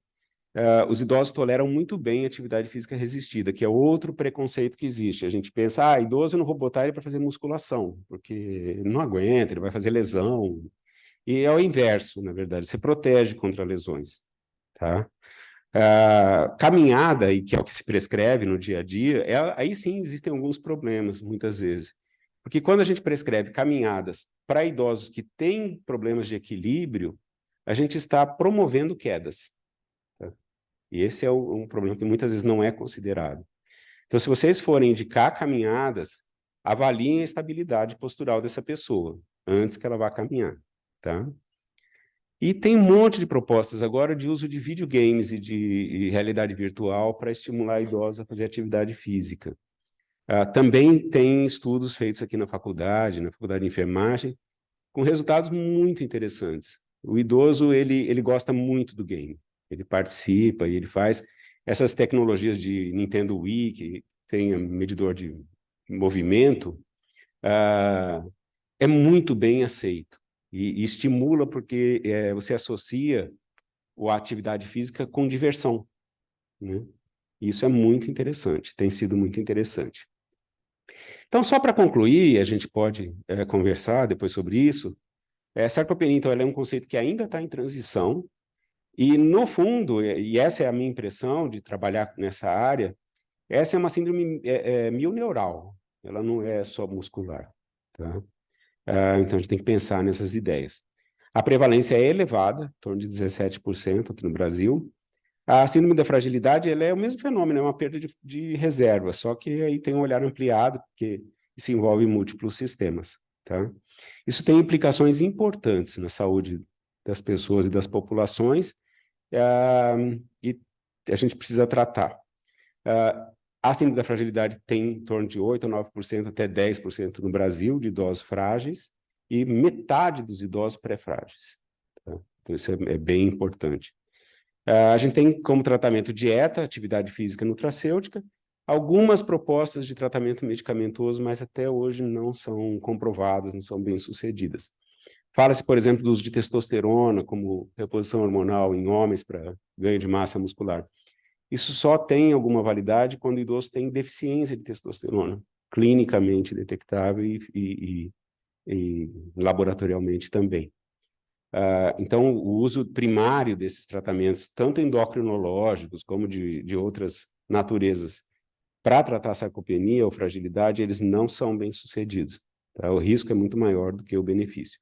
Speaker 1: Os idosos toleram muito bem a atividade física resistida, que é outro preconceito que existe. A gente pensa, idoso eu não vou botar ele para fazer musculação, porque ele não aguenta, ele vai fazer lesão. E é o inverso, na verdade, você protege contra lesões, tá? Caminhada, e que é o que se prescreve no dia a dia, aí sim existem alguns problemas, muitas vezes. Porque quando a gente prescreve caminhadas para idosos que têm problemas de equilíbrio, a gente está promovendo quedas. Tá? E esse é um problema que muitas vezes não é considerado. Então, se vocês forem indicar caminhadas, avaliem a estabilidade postural dessa pessoa, antes que ela vá caminhar. Tá? E tem um monte de propostas agora de uso de videogames e de realidade virtual para estimular idosos a fazer atividade física. Também tem estudos feitos aqui na faculdade de enfermagem, com resultados muito interessantes. O idoso, ele gosta muito do game. Ele participa e ele faz essas tecnologias de Nintendo Wii, que tem medidor de movimento, é muito bem aceito. E estimula porque você associa a atividade física com diversão, né? Isso é muito interessante, tem sido muito interessante. Então, só para concluir, a gente pode conversar depois sobre isso. Sarcopenia, então, ela é um conceito que ainda está em transição, e, no fundo, e essa é a minha impressão de trabalhar nessa área, essa é uma síndrome mioneural, ela não é só muscular. Tá? Então, a gente tem que pensar nessas ideias. A prevalência é elevada, em torno de 17% aqui no Brasil. A síndrome da fragilidade, ela é o mesmo fenômeno, é uma perda de reserva, só que aí tem um olhar ampliado, porque isso envolve múltiplos sistemas. Tá? Isso tem implicações importantes na saúde das pessoas e das populações, e a gente precisa tratar. A síndrome da fragilidade tem em torno de 8% ou 9% até 10% no Brasil de idosos frágeis e metade dos idosos pré-frágeis. Tá? Então, isso é bem importante. A gente tem como tratamento dieta, atividade física e nutracêutica, algumas propostas de tratamento medicamentoso, mas até hoje não são comprovadas, não são bem-sucedidas. Fala-se, por exemplo, do uso de testosterona como reposição hormonal em homens para ganho de massa muscular. Isso só tem alguma validade quando o idoso tem deficiência de testosterona, clinicamente detectável e laboratorialmente também. Então, o uso primário desses tratamentos, tanto endocrinológicos como de outras naturezas, para tratar a sarcopenia ou fragilidade, eles não são bem-sucedidos. Tá? O risco é muito maior do que o benefício.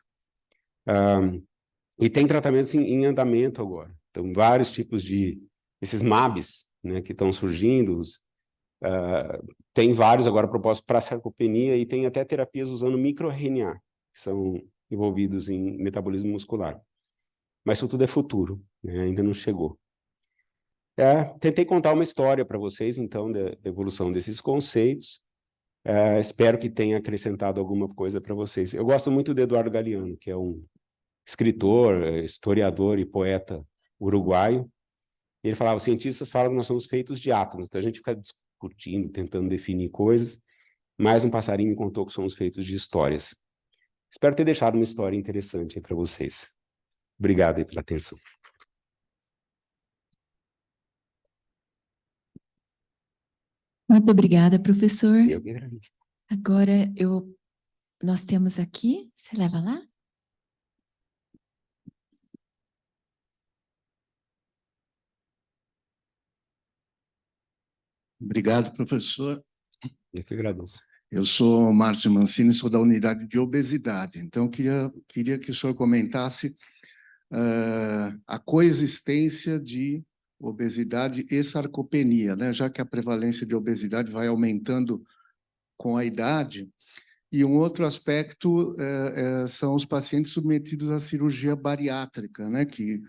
Speaker 1: E tem tratamentos em andamento agora. Então, vários tipos de... Esses MABs, né, que estão surgindo, tem vários agora propostos para sarcopenia e tem até terapias usando microRNA, que são envolvidos em metabolismo muscular. Mas isso tudo é futuro, né? Ainda não chegou. Tentei contar uma história para vocês, então, da evolução desses conceitos. Espero que tenha acrescentado alguma coisa para vocês. Eu gosto muito do Eduardo Galeano, que é um escritor, historiador e poeta uruguaio. Ele falava, os cientistas falam que nós somos feitos de átomos, então a gente fica discutindo, tentando definir coisas, mas um passarinho me contou que somos feitos de histórias. Espero ter deixado uma história interessante aí para vocês. Obrigado aí pela atenção.
Speaker 2: Muito obrigada, professor.
Speaker 1: Eu que agradeço.
Speaker 2: Agora, nós temos aqui, você leva lá?
Speaker 3: Obrigado, professor.
Speaker 1: Eu que agradeço.
Speaker 3: Eu sou Márcio Mancini, sou da unidade de obesidade. Então, queria que o senhor comentasse a coexistência de obesidade e sarcopenia, né? Já que a prevalência de obesidade vai aumentando com a idade. E um outro aspecto são os pacientes submetidos à cirurgia bariátrica, né? Que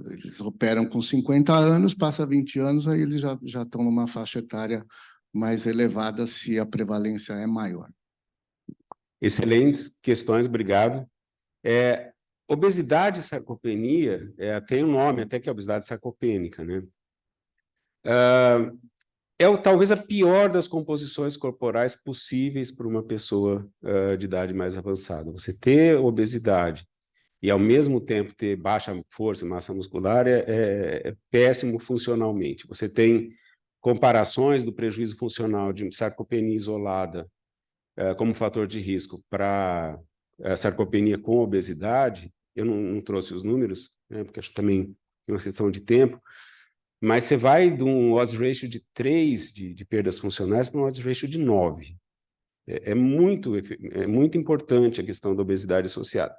Speaker 3: eles operam com 50 anos, passa 20 anos, aí eles já estão numa faixa etária mais elevada se a prevalência é maior.
Speaker 1: Excelentes questões, obrigado. Obesidade e sarcopenia tem um nome até que é obesidade sarcopênica, né? Talvez a pior das composições corporais possíveis para uma pessoa de idade mais avançada. Você ter obesidade e, ao mesmo tempo, ter baixa força e massa muscular é péssimo funcionalmente. Você tem comparações do prejuízo funcional de sarcopenia isolada como fator de risco para sarcopenia com obesidade. Eu não trouxe os números, né, porque acho que também é uma questão de tempo, Mas você vai de um odds ratio de 3 de perdas funcionais para um odds ratio de 9. É muito importante a questão da obesidade associada.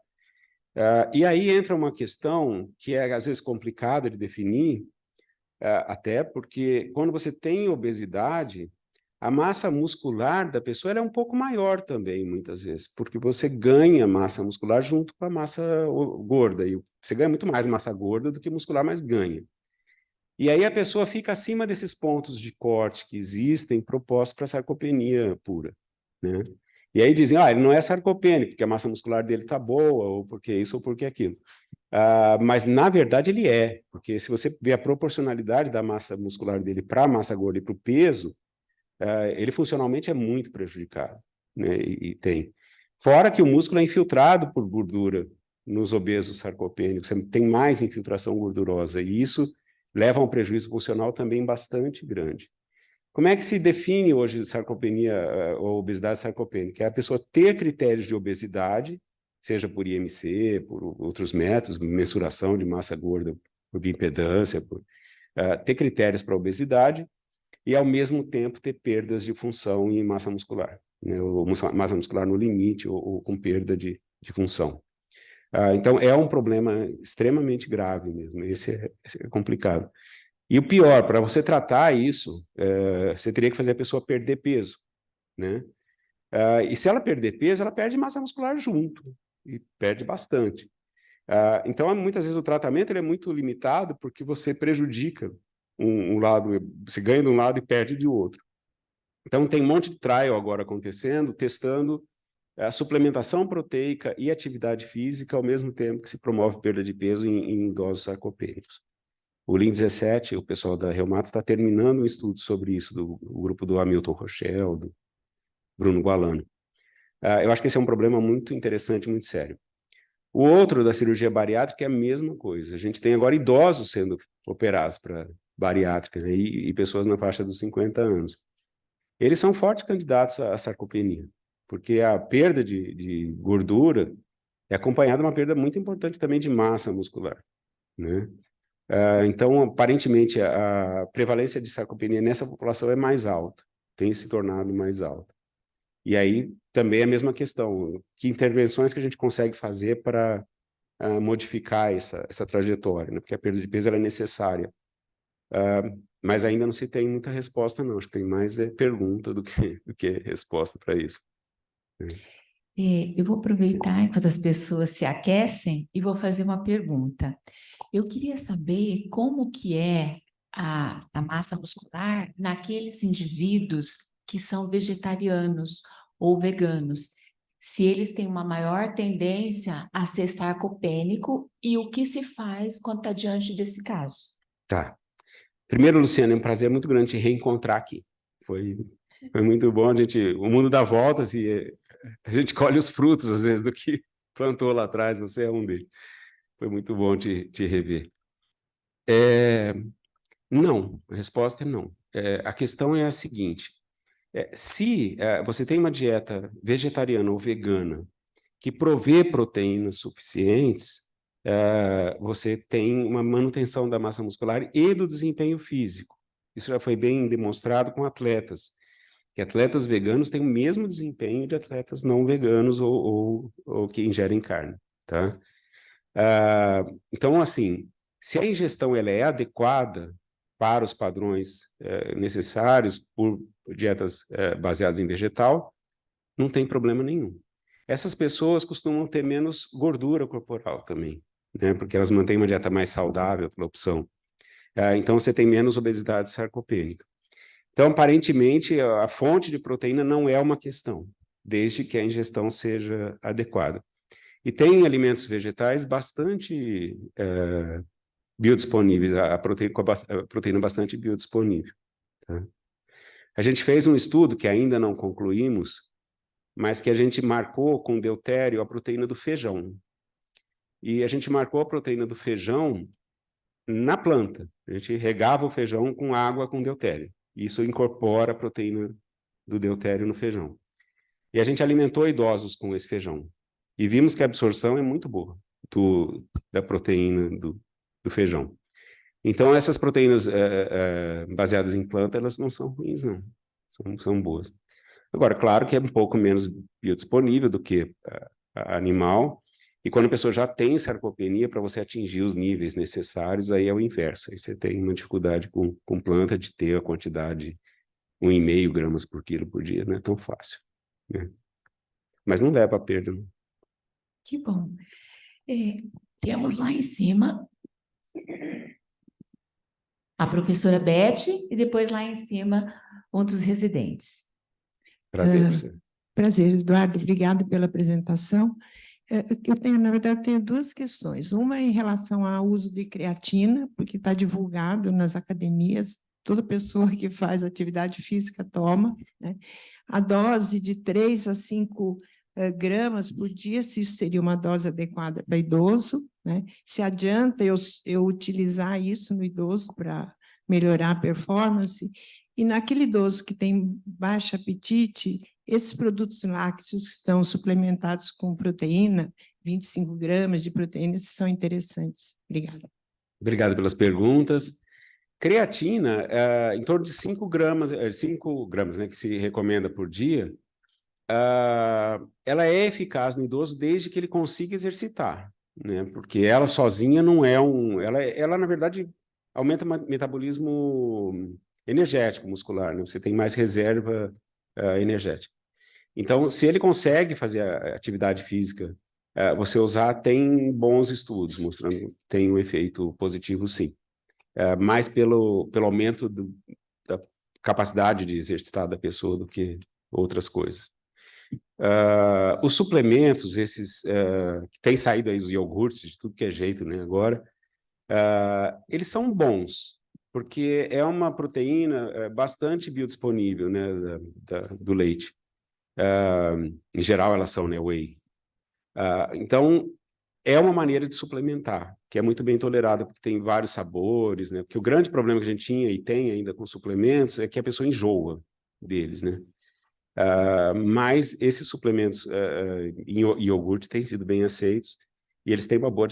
Speaker 1: E aí entra uma questão que é, às vezes, complicada de definir, até porque quando você tem obesidade, a massa muscular da pessoa ela é um pouco maior também, muitas vezes, porque você ganha massa muscular junto com a massa gorda. E você ganha muito mais massa gorda do que muscular, mas ganha. E aí a pessoa fica acima desses pontos de corte que existem propostos para sarcopenia pura, né? E aí dizem, ele não é sarcopênico, porque a massa muscular dele está boa, ou porque isso, ou porque aquilo. Mas, na verdade, ele é, porque se você vê a proporcionalidade da massa muscular dele para a massa gorda e para o peso, ele funcionalmente é muito prejudicado, né? E tem. Fora que o músculo é infiltrado por gordura nos obesos sarcopênicos, você tem mais infiltração gordurosa, e isso leva a um prejuízo funcional também bastante grande. Como é que se define hoje sarcopenia ou obesidade sarcopênica? É a pessoa ter critérios de obesidade, seja por IMC, por outros métodos, mensuração de massa gorda por bioimpedância, ter critérios para obesidade e, ao mesmo tempo, ter perdas de função em massa muscular, né? Ou massa muscular no limite ou com perda de função. Então, é um problema extremamente grave mesmo, esse é complicado. E o pior, para você tratar isso, você teria que fazer a pessoa perder peso, né? E se ela perder peso, ela perde massa muscular junto, e perde bastante. Então, muitas vezes o tratamento ele é muito limitado porque você prejudica um lado, você ganha de um lado e perde de outro. Então, tem um monte de trial agora acontecendo, testando a suplementação proteica e atividade física ao mesmo tempo que se promove perda de peso em idosos sarcopênicos. O Lean 17, o pessoal da Reumato, está terminando um estudo sobre isso, do grupo do Hamilton Rochelle, do Bruno Gualano. Eu acho que esse é um problema muito interessante, muito sério. O outro da cirurgia bariátrica é a mesma coisa. A gente tem agora idosos sendo operados para bariátrica, né, e pessoas na faixa dos 50 anos. Eles são fortes candidatos à sarcopenia, porque a perda de gordura é acompanhada de uma perda muito importante também de massa muscular, né? Então, aparentemente, a prevalência de sarcopenia nessa população é mais alta, tem se tornado mais alta. E aí também é a mesma questão, que intervenções que a gente consegue fazer para modificar essa trajetória, né? Porque a perda de peso ela é necessária. Mas ainda não se tem muita resposta, não. Acho que tem mais pergunta do que resposta para isso.
Speaker 2: Eu vou aproveitar enquanto as pessoas se aquecem e vou fazer uma pergunta. Eu queria saber como que é a massa muscular naqueles indivíduos que são vegetarianos ou veganos. Se eles têm uma maior tendência a ser sarcopênico e o que se faz quando está diante desse caso.
Speaker 1: Tá. Primeiro, Luciano, é um prazer muito grande te reencontrar aqui. Foi muito bom, o mundo dá voltas e a gente colhe os frutos, às vezes, do que plantou lá atrás, você é um deles. Foi muito bom te rever. Não, a resposta é não. A questão é a seguinte, se você tem uma dieta vegetariana ou vegana que provê proteínas suficientes, você tem uma manutenção da massa muscular e do desempenho físico. Isso já foi bem demonstrado com atletas, que atletas veganos têm o mesmo desempenho de atletas não veganos ou que ingerem carne, tá? Então, assim, se a ingestão ela é adequada para os padrões necessários por dietas baseadas em vegetal, não tem problema nenhum. Essas pessoas costumam ter menos gordura corporal também, né? Porque elas mantêm uma dieta mais saudável, pela opção. Então, você tem menos obesidade sarcopênica. Então, aparentemente, a fonte de proteína não é uma questão, desde que a ingestão seja adequada. E tem alimentos vegetais bastante biodisponíveis, a proteína bastante biodisponível. Tá? A gente fez um estudo que ainda não concluímos, mas que a gente marcou com deutério a proteína do feijão. E a gente marcou a proteína do feijão na planta. A gente regava o feijão com água com deutério. Isso incorpora a proteína do deutério no feijão. E a gente alimentou idosos com esse feijão. E vimos que a absorção é muito boa da proteína do feijão. Então, essas proteínas baseadas em planta, elas não são ruins, não. São boas. Agora, claro que é um pouco menos biodisponível do que animal, e quando a pessoa já tem sarcopenia, para você atingir os níveis necessários, aí é o inverso. Aí você tem uma dificuldade com planta de ter a quantidade 1,5 gramas por quilo por dia, não é tão fácil, né? Mas não leva a perda, não.
Speaker 2: Que bom. Temos lá em cima a professora Beth e depois lá em cima um dos residentes.
Speaker 1: Prazer, professor.
Speaker 4: Prazer, Eduardo. Obrigado pela apresentação. Na verdade, eu tenho duas questões. Uma em relação ao uso de creatina, porque está divulgado nas academias, toda pessoa que faz atividade física toma, né? A dose de 3 a 5 gramas por dia, se isso seria uma dose adequada para idoso, né? Se adianta eu utilizar isso no idoso para melhorar a performance, e naquele idoso que tem baixo apetite, esses produtos lácteos que estão suplementados com proteína, 25 gramas de proteína, são interessantes. Obrigada.
Speaker 1: Obrigado pelas perguntas. Creatina, em torno de 5 gramas, né, que se recomenda por dia, ela é eficaz no idoso desde que ele consiga exercitar, né? Porque ela sozinha não é ela na verdade, aumenta o metabolismo energético muscular, né? Você tem mais reserva energética. Então, se ele consegue fazer a atividade física, você usar, tem bons estudos mostrando que tem um efeito positivo, sim. Mais pelo aumento da capacidade de exercitar da pessoa do que outras coisas. Os suplementos, esses que têm saído aí, os iogurtes, de tudo que é jeito, né, agora, eles são bons, porque é uma proteína bastante biodisponível, né, do leite. Em geral, elas são, né, whey. Então, é uma maneira de suplementar, que é muito bem tolerada, porque tem vários sabores, né? Porque o grande problema que a gente tinha e tem ainda com suplementos é que a pessoa enjoa deles, né? Mas esses suplementos em iogurte têm sido bem aceitos e eles têm uma boa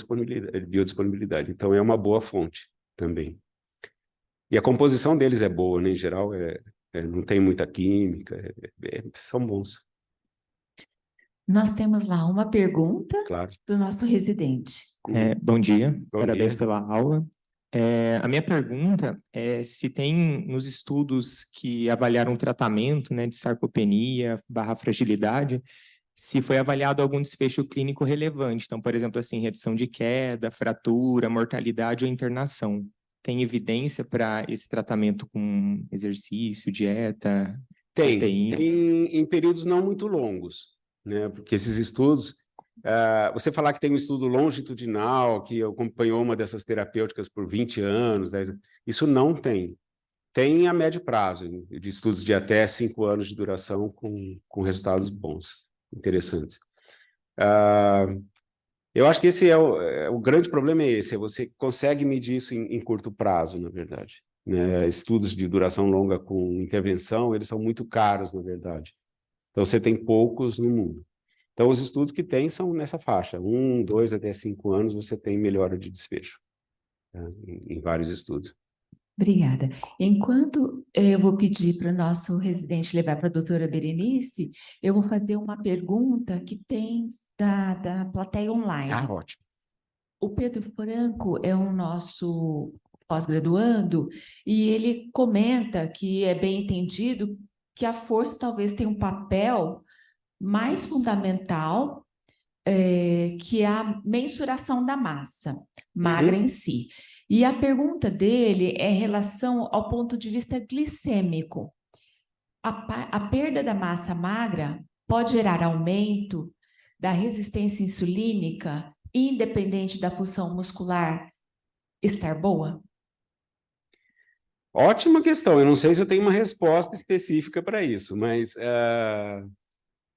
Speaker 1: biodisponibilidade, então é uma boa fonte também. E a composição deles é boa, né? Em geral, não tem muita química, são bons.
Speaker 2: Nós temos lá uma pergunta
Speaker 1: Claro.
Speaker 2: do nosso residente.
Speaker 5: Bom dia,
Speaker 1: Bom
Speaker 5: parabéns
Speaker 1: dia.
Speaker 5: pela aula. A minha pergunta é se tem nos estudos que avaliaram o tratamento, né, de sarcopenia / fragilidade, se foi avaliado algum desfecho clínico relevante. Então, por exemplo, assim, redução de queda, fratura, mortalidade ou internação. Tem evidência para esse tratamento com exercício, dieta, proteína?
Speaker 1: Tem em períodos não muito longos, né? Porque esses estudos, você falar que tem um estudo longitudinal que acompanhou uma dessas terapêuticas por 20 anos, 10 anos, isso não tem. Tem a médio prazo, de estudos de até 5 anos de duração com resultados bons, interessantes. Eu acho que esse o grande problema é esse, você consegue medir isso em curto prazo, na verdade, né? Estudos de duração longa com intervenção, eles são muito caros, na verdade. Então, você tem poucos no mundo. Então, os estudos que tem são nessa faixa, 1, 2 até 5 anos, você tem melhora de desfecho, né? Em vários estudos.
Speaker 2: Obrigada. Enquanto eu vou pedir para o nosso residente levar para a doutora Berenice, eu vou fazer uma pergunta que tem da plateia online.
Speaker 1: Ótimo.
Speaker 2: O Pedro Franco é o nosso pós-graduando e ele comenta que é bem entendido que a força talvez tenha um papel mais fundamental que a mensuração da massa magra em si. E a pergunta dele é em relação ao ponto de vista glicêmico. A perda da massa magra pode gerar aumento da resistência insulínica, independente da função muscular estar boa?
Speaker 1: Ótima questão. Eu não sei se eu tenho uma resposta específica para isso, mas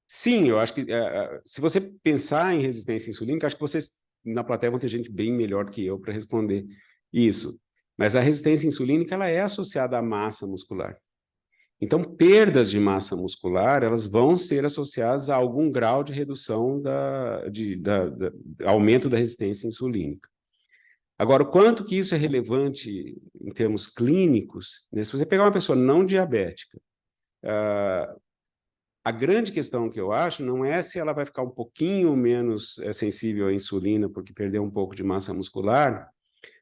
Speaker 1: sim, eu acho que se você pensar em resistência insulínica, acho que vocês na plateia vão ter gente bem melhor que eu para responder isso. Mas a resistência insulínica ela é associada à massa muscular. Então, perdas de massa muscular elas vão ser associadas a algum grau de redução aumento da resistência insulínica. Agora, o quanto que isso é relevante em termos clínicos, né? Se você pegar uma pessoa não diabética, a grande questão que eu acho não é se ela vai ficar um pouquinho menos sensível à insulina porque perdeu um pouco de massa muscular,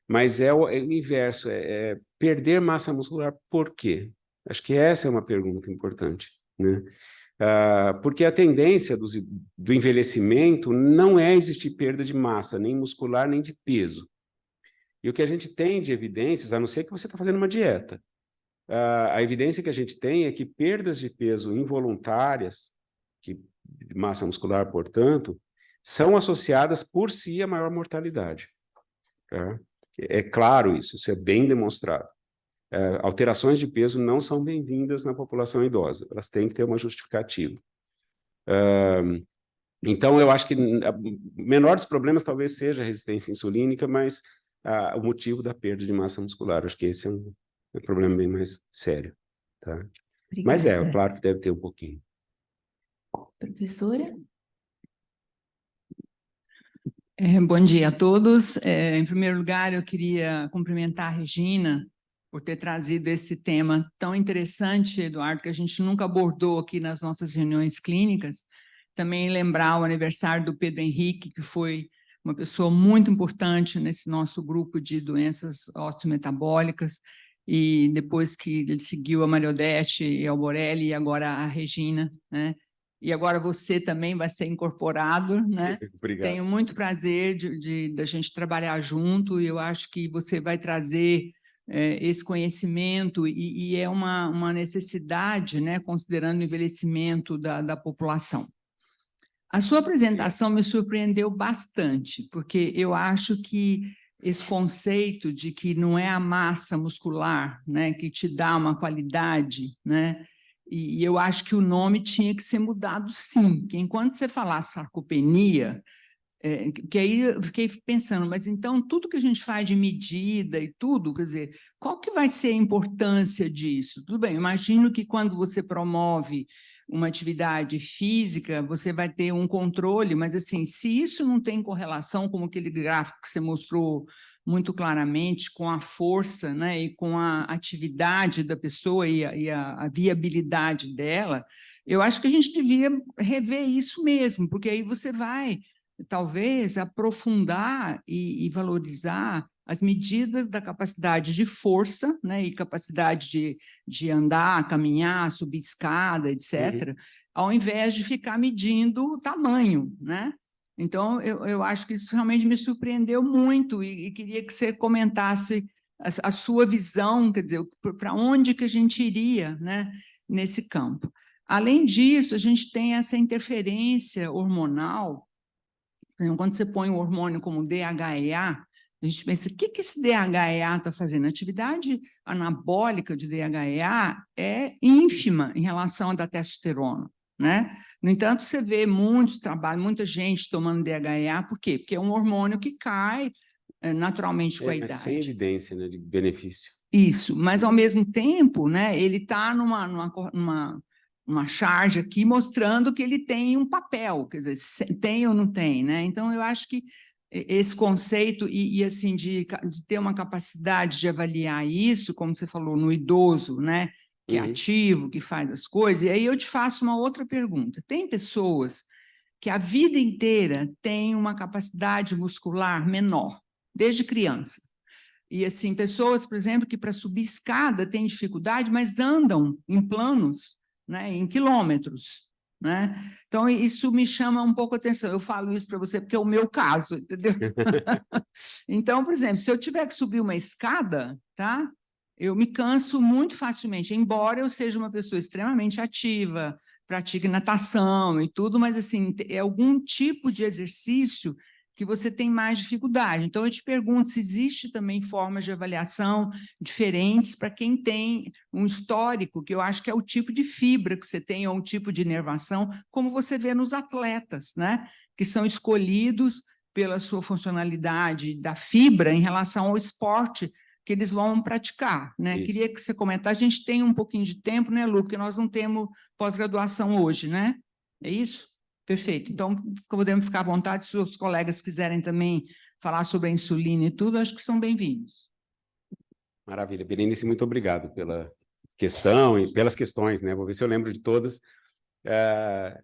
Speaker 1: mas é o inverso, é perder massa muscular por quê? Acho que essa é uma pergunta importante, né? Porque a tendência do envelhecimento não é existir perda de massa, nem muscular, nem de peso. E o que a gente tem de evidências, a não ser que você está fazendo uma dieta, a evidência que a gente tem é que perdas de peso involuntárias, de massa muscular, portanto, são associadas por si à maior mortalidade. Tá? É claro isso é bem demonstrado. Alterações de peso não são bem-vindas na população idosa, elas têm que ter uma justificativa. Então, eu acho que o menor dos problemas talvez seja a resistência insulínica, mas o motivo da perda de massa muscular, acho que esse é um problema bem mais sério. Tá? Mas claro que deve ter um pouquinho.
Speaker 2: Professora?
Speaker 6: Bom dia a todos. Em primeiro lugar, eu queria cumprimentar a Regina por ter trazido esse tema tão interessante, Eduardo, que a gente nunca abordou aqui nas nossas reuniões clínicas. Também lembrar o aniversário do Pedro Henrique, que foi uma pessoa muito importante nesse nosso grupo de doenças osteometabólicas, e depois que ele seguiu a Maria Odete e a Borelli, e agora a Regina, né? E agora você também vai ser incorporado, né?
Speaker 1: Obrigado.
Speaker 6: Tenho muito prazer da gente trabalhar junto, e eu acho que você vai trazer esse conhecimento, e é uma necessidade, né, considerando o envelhecimento da população. A sua apresentação me surpreendeu bastante, porque eu acho que esse conceito de que não é a massa muscular, né, que te dá uma qualidade, né, e eu acho que o nome tinha que ser mudado, sim, porque enquanto você falar sarcopenia, que aí eu fiquei pensando, mas então tudo que a gente faz de medida e tudo, quer dizer, qual que vai ser a importância disso? Tudo bem, imagino que quando você promove uma atividade física, você vai ter um controle, mas assim, se isso não tem correlação, como aquele gráfico que você mostrou muito claramente, com a força, né, e com a atividade da pessoa e a viabilidade dela, eu acho que a gente devia rever isso mesmo, porque aí você vai talvez aprofundar e valorizar as medidas da capacidade de força, né, e capacidade de andar, caminhar, subir escada, etc., ao invés de ficar medindo o tamanho, né? Então, eu acho que isso realmente me surpreendeu muito, e queria que você comentasse a sua visão, quer dizer, para onde que a gente iria, né, nesse campo. Além disso, a gente tem essa interferência hormonal. Quando você põe o hormônio como DHEA, a gente pensa, o que esse DHEA está fazendo? A atividade anabólica de DHEA é ínfima em relação à da testosterona, né? No entanto, você vê muitos trabalhos, muita gente tomando DHEA, por quê? Porque é um hormônio que cai naturalmente com a idade.
Speaker 1: Sem evidência, né, de benefício.
Speaker 6: Isso, mas ao mesmo tempo, né, ele está numa charge aqui mostrando que ele tem um papel, quer dizer, tem ou não tem, né? Então, eu acho que esse conceito assim, de ter uma capacidade de avaliar isso, como você falou, no idoso, né, que é ativo, que faz as coisas, e aí eu te faço uma outra pergunta. Tem pessoas que a vida inteira têm uma capacidade muscular menor, desde criança. E, assim, pessoas, por exemplo, que para subir escada têm dificuldade, mas andam em planos, né, em quilômetros, né? Então, isso me chama um pouco a atenção. Eu falo isso para você porque é o meu caso, entendeu? Então, por exemplo, se eu tiver que subir uma escada, tá? Eu me canso muito facilmente, embora eu seja uma pessoa extremamente ativa, pratique natação e tudo, mas, assim, é algum tipo de exercício que você tem mais dificuldade. Então, eu te pergunto se existe também formas de avaliação diferentes para quem tem um histórico, que eu acho que é o tipo de fibra que você tem, ou um tipo de inervação, como você vê nos atletas, né? Que são escolhidos pela sua funcionalidade da fibra em relação ao esporte que eles vão praticar, né?
Speaker 1: Isso.
Speaker 6: Queria que você comentasse. A gente tem um pouquinho de tempo, né, Lu? Porque nós não temos pós-graduação hoje, né? É isso? Perfeito. Então, podemos ficar à vontade, se os colegas quiserem também falar sobre a insulina e tudo, acho que são bem-vindos.
Speaker 1: Maravilha. Berenice, muito obrigado pela questão e pelas questões, né? Vou ver se eu lembro de todas.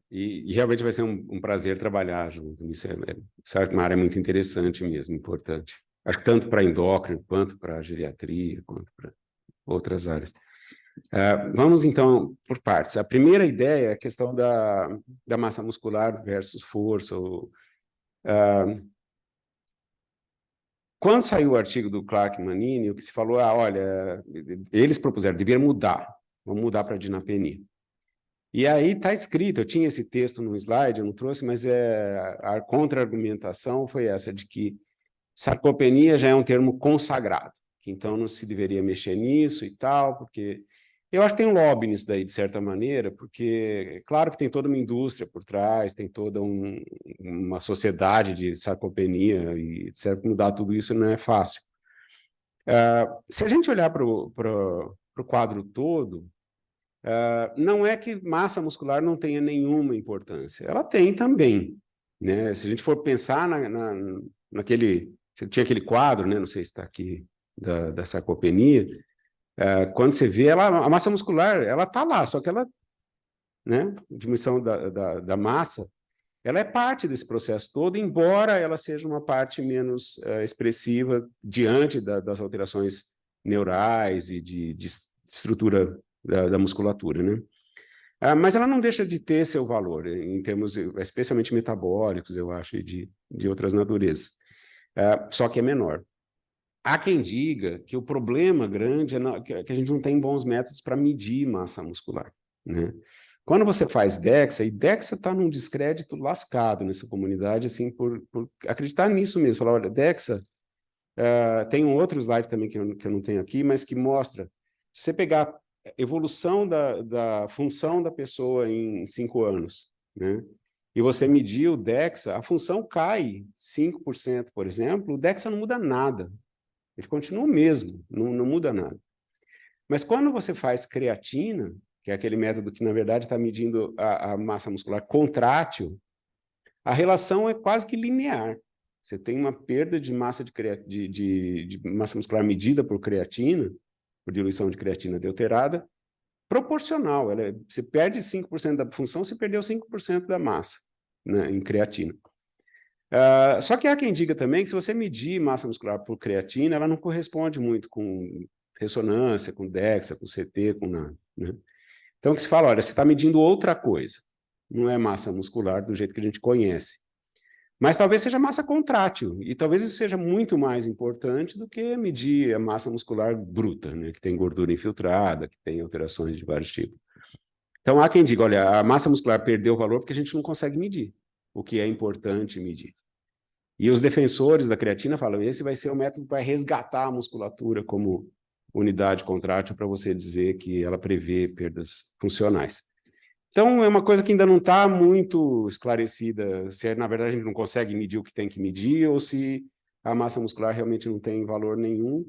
Speaker 1: E realmente vai ser um prazer trabalhar junto nisso. Essa é uma área muito interessante mesmo, importante. Acho que tanto para endócrino, quanto para geriatria, quanto para outras áreas. Vamos, então, por partes. A primeira ideia é a questão da massa muscular versus força. Quando saiu o artigo do Clark e Manini, o que se falou, olha, eles propuseram, deveria mudar, vamos mudar para dinapenia. E aí está escrito, eu tinha esse texto no slide, eu não trouxe, mas a contra-argumentação foi essa, de que sarcopenia já é um termo consagrado, que então não se deveria mexer nisso e tal, porque eu acho que tem um lobby nisso daí, de certa maneira, porque claro que tem toda uma indústria por trás, tem toda uma sociedade de sarcopenia, e etc. Mudar tudo isso não é fácil. Se a gente olhar para o quadro todo, não é que massa muscular não tenha nenhuma importância, ela tem também, né? Se a gente for pensar naquele... Você tinha aquele quadro, né? Não sei se está aqui, da sarcopenia. Quando você vê, a massa muscular, ela está lá, só que ela, né? Diminuição da massa, ela é parte desse processo todo, embora ela seja uma parte menos expressiva diante das alterações neurais e de estrutura da musculatura, né? Mas ela não deixa de ter seu valor, em termos especialmente metabólicos, eu acho, e de outras naturezas. Só que é menor. Há quem diga que o problema grande é que a gente não tem bons métodos para medir massa muscular, né? Quando você faz DEXA, e DEXA está num descrédito lascado nessa comunidade, assim, por acreditar nisso mesmo. Falar, olha, DEXA, tem um outro slide também que eu não tenho aqui, mas que mostra, se você pegar a evolução da função da pessoa em 5 anos, né? E você medir o DEXA, a função cai 5%, por exemplo, o DEXA não muda nada. Ele continua o mesmo, não muda nada. Mas quando você faz creatina, que é aquele método que, na verdade, está medindo a massa muscular contrátil, a relação é quase que linear. Você tem uma perda de massa, de massa muscular medida por creatina, por diluição de creatina adulterada, proporcional. Você perde 5% da função, você perdeu 5% da massa, né, em creatina. Só que há quem diga também que se você medir massa muscular por creatina, ela não corresponde muito com ressonância, com DEXA, com CT, com nada, né? Então, o que se fala, olha, você está medindo outra coisa. Não é massa muscular do jeito que a gente conhece. Mas talvez seja massa contrátil, e talvez isso seja muito mais importante do que medir a massa muscular bruta, né, que tem gordura infiltrada, que tem alterações de vários tipos. Então, há quem diga, olha, a massa muscular perdeu valor porque a gente não consegue medir o que é importante medir. E os defensores da creatina falam, esse vai ser o método para resgatar a musculatura como unidade contrátil para você dizer que ela prevê perdas funcionais. Então, é uma coisa que ainda não está muito esclarecida, se na verdade a gente não consegue medir o que tem que medir, ou se a massa muscular realmente não tem valor nenhum,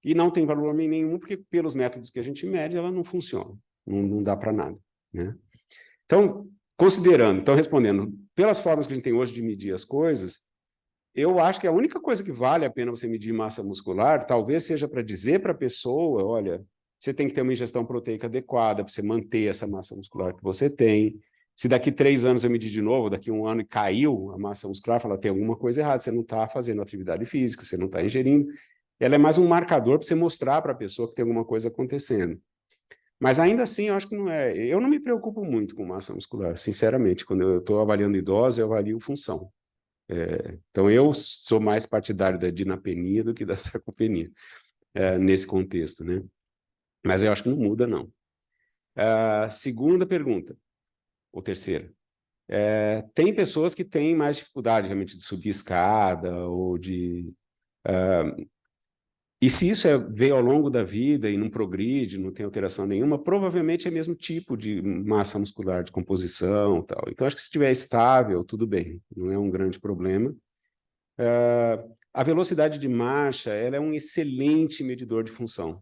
Speaker 1: e não tem valor nenhum porque pelos métodos que a gente mede, ela não funciona, não dá para nada, né? Então, respondendo, pelas formas que a gente tem hoje de medir as coisas, eu acho que a única coisa que vale a pena você medir massa muscular, talvez seja para dizer para a pessoa, olha, você tem que ter uma ingestão proteica adequada para você manter essa massa muscular que você tem. Se daqui 3 anos eu medir de novo, daqui 1 ano e caiu a massa muscular, fala, tem alguma coisa errada, você não está fazendo atividade física, você não está ingerindo. Ela é mais um marcador para você mostrar para a pessoa que tem alguma coisa acontecendo. Mas ainda assim, eu acho que não é. Eu não me preocupo muito com massa muscular, sinceramente. Quando eu estou avaliando idosos, eu avalio função. Então, eu sou mais partidário da dinapenia do que da sarcopenia, nesse contexto, né? Mas eu acho que não muda, não. Segunda pergunta, ou terceira. Tem pessoas que têm mais dificuldade, realmente, de subir escada, ou de... E se isso veio ao longo da vida e não progride, não tem alteração nenhuma, provavelmente é o mesmo tipo de massa muscular, de composição e tal. Então, acho que se estiver estável, tudo bem, não é um grande problema. A velocidade de marcha, ela é um excelente medidor de função.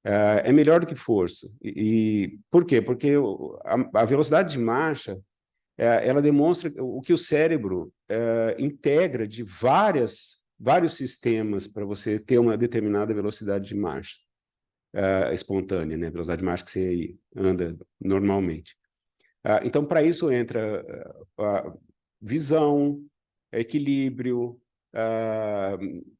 Speaker 1: É melhor do que força. E por quê? Porque a velocidade de marcha, ela demonstra o que o cérebro integra de vários sistemas para você ter uma determinada velocidade de marcha espontânea, né? Velocidade de marcha que você anda normalmente. Então, para isso entra visão, equilíbrio,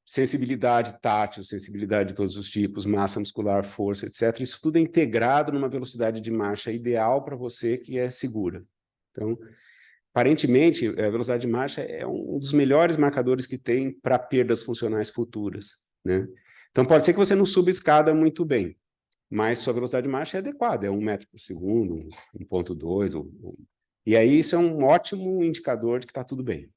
Speaker 1: sensibilidade tátil, sensibilidade de todos os tipos, massa muscular, força, etc. Isso tudo é integrado numa velocidade de marcha ideal para você que é segura. Então, aparentemente, a velocidade de marcha é um dos melhores marcadores que tem para perdas funcionais futuras, né? Então, pode ser que você não suba escada muito bem, mas sua velocidade de marcha é adequada, é 1 metro por segundo, 1,2, e aí isso é um ótimo indicador de que está tudo bem.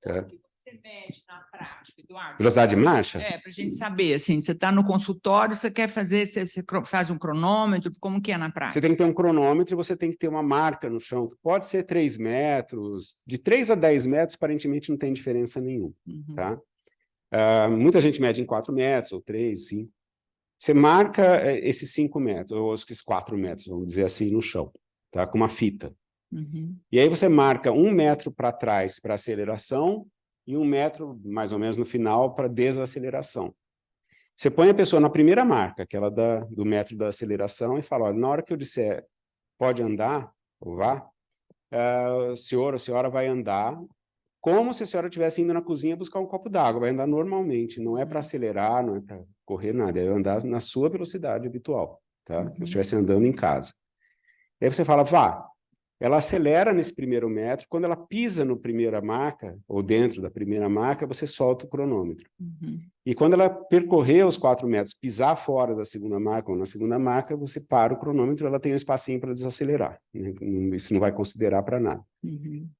Speaker 1: Tá?
Speaker 6: O que você mede na prática, Eduardo?
Speaker 1: Velocidade de marcha?
Speaker 6: Para a gente saber, assim, você está no consultório, você quer fazer, você faz um cronômetro, como que é na prática?
Speaker 1: Você tem que ter um cronômetro e você tem que ter uma marca no chão, que pode ser 3 metros, de 3 a 10 metros, aparentemente não tem diferença nenhuma, tá? Muita gente mede em 4 metros, ou 3, 5. Você marca esses 5 metros, ou esses 4 metros, vamos dizer assim, no chão, tá? Com uma fita. E aí você marca 1 metro para trás para aceleração e 1 metro, mais ou menos, no final para desaceleração. Você põe a pessoa na primeira marca, aquela do metro da aceleração, e fala, olha, na hora que eu disser pode andar, ou vá, o senhor ou a senhora vai andar como se a senhora estivesse indo na cozinha buscar um copo d'água, vai andar normalmente, não é para acelerar, não é para correr nada, é andar na sua velocidade habitual, tá? Como se estivesse andando em casa. E aí você fala, vá. Ela acelera nesse primeiro metro, quando ela pisa no primeira marca, ou dentro da primeira marca, você solta o cronômetro. E quando ela percorrer os 4 metros, pisar fora da segunda marca, ou na segunda marca, você para o cronômetro, ela tem um espacinho para desacelerar. Isso não vai considerar para nada.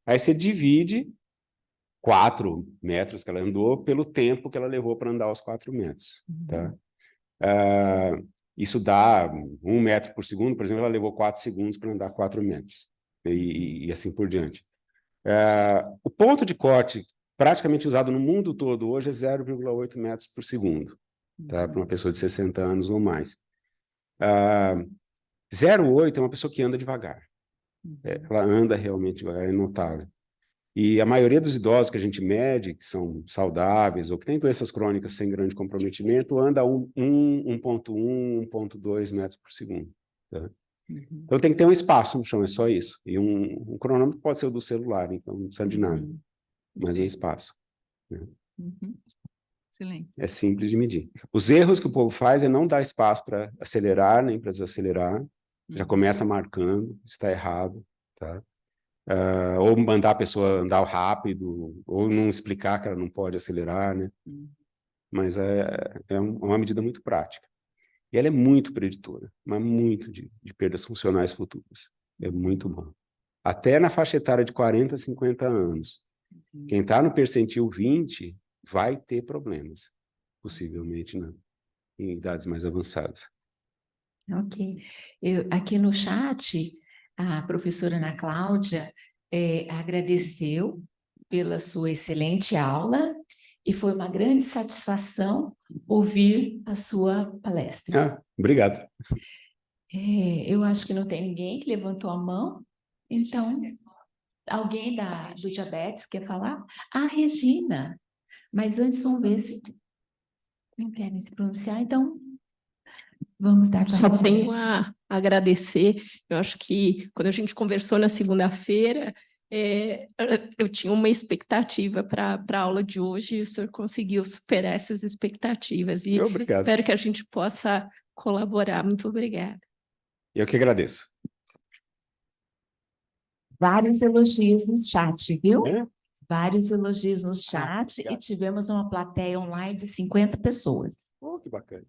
Speaker 1: Aí você divide 4 metros que ela andou pelo tempo que ela levou para andar os 4 metros. Tá? Isso dá 1 metro por segundo, por exemplo, ela levou 4 segundos para andar 4 metros. E assim por diante. O ponto de corte praticamente usado no mundo todo hoje é 0,8 metros por segundo, tá? Para uma pessoa de 60 anos ou mais. 0,8 é uma pessoa que anda devagar. Ela anda realmente devagar, é notável. E a maioria dos idosos que a gente mede, que são saudáveis ou que têm doenças crônicas sem grande comprometimento, anda 1,1, 1,2 metros por segundo. Tá? Então tem que ter um espaço no chão, é só isso. E um cronômetro pode ser o do celular, então não precisa de nada. Mas é espaço. Né?
Speaker 6: Excelente.
Speaker 1: É simples de medir. Os erros que o povo faz é não dar espaço para acelerar nem para desacelerar. Já começa marcando, está errado. Tá? Ou mandar a pessoa andar rápido, ou não explicar que ela não pode acelerar, né? Mas é uma medida muito prática. E ela é muito preditora, mas muito de perdas funcionais futuras. É muito bom. Até na faixa etária de 40, 50 anos. Quem está no percentil 20 vai ter problemas. Possivelmente não. Em idades mais avançadas.
Speaker 2: Ok. Aqui no chat, a professora Ana Cláudia agradeceu pela sua excelente aula e foi uma grande satisfação ouvir a sua palestra.
Speaker 1: Obrigado.
Speaker 2: Eu acho que não tem ninguém que levantou a mão, então, alguém do diabetes quer falar? Regina, mas antes vamos ver se não querem se pronunciar, então vamos dar para
Speaker 7: Só tenho a agradecer. Eu acho que quando a gente conversou na segunda-feira, eu tinha uma expectativa para a aula de hoje e o senhor conseguiu superar essas expectativas. E
Speaker 1: Obrigado.
Speaker 7: espero que a gente possa colaborar. Muito obrigada.
Speaker 1: Eu que agradeço.
Speaker 2: vários elogios no chat, viu?
Speaker 1: É?
Speaker 2: Vários elogios no chat e tivemos uma plateia online de 50 pessoas.
Speaker 1: Oh, que bacana.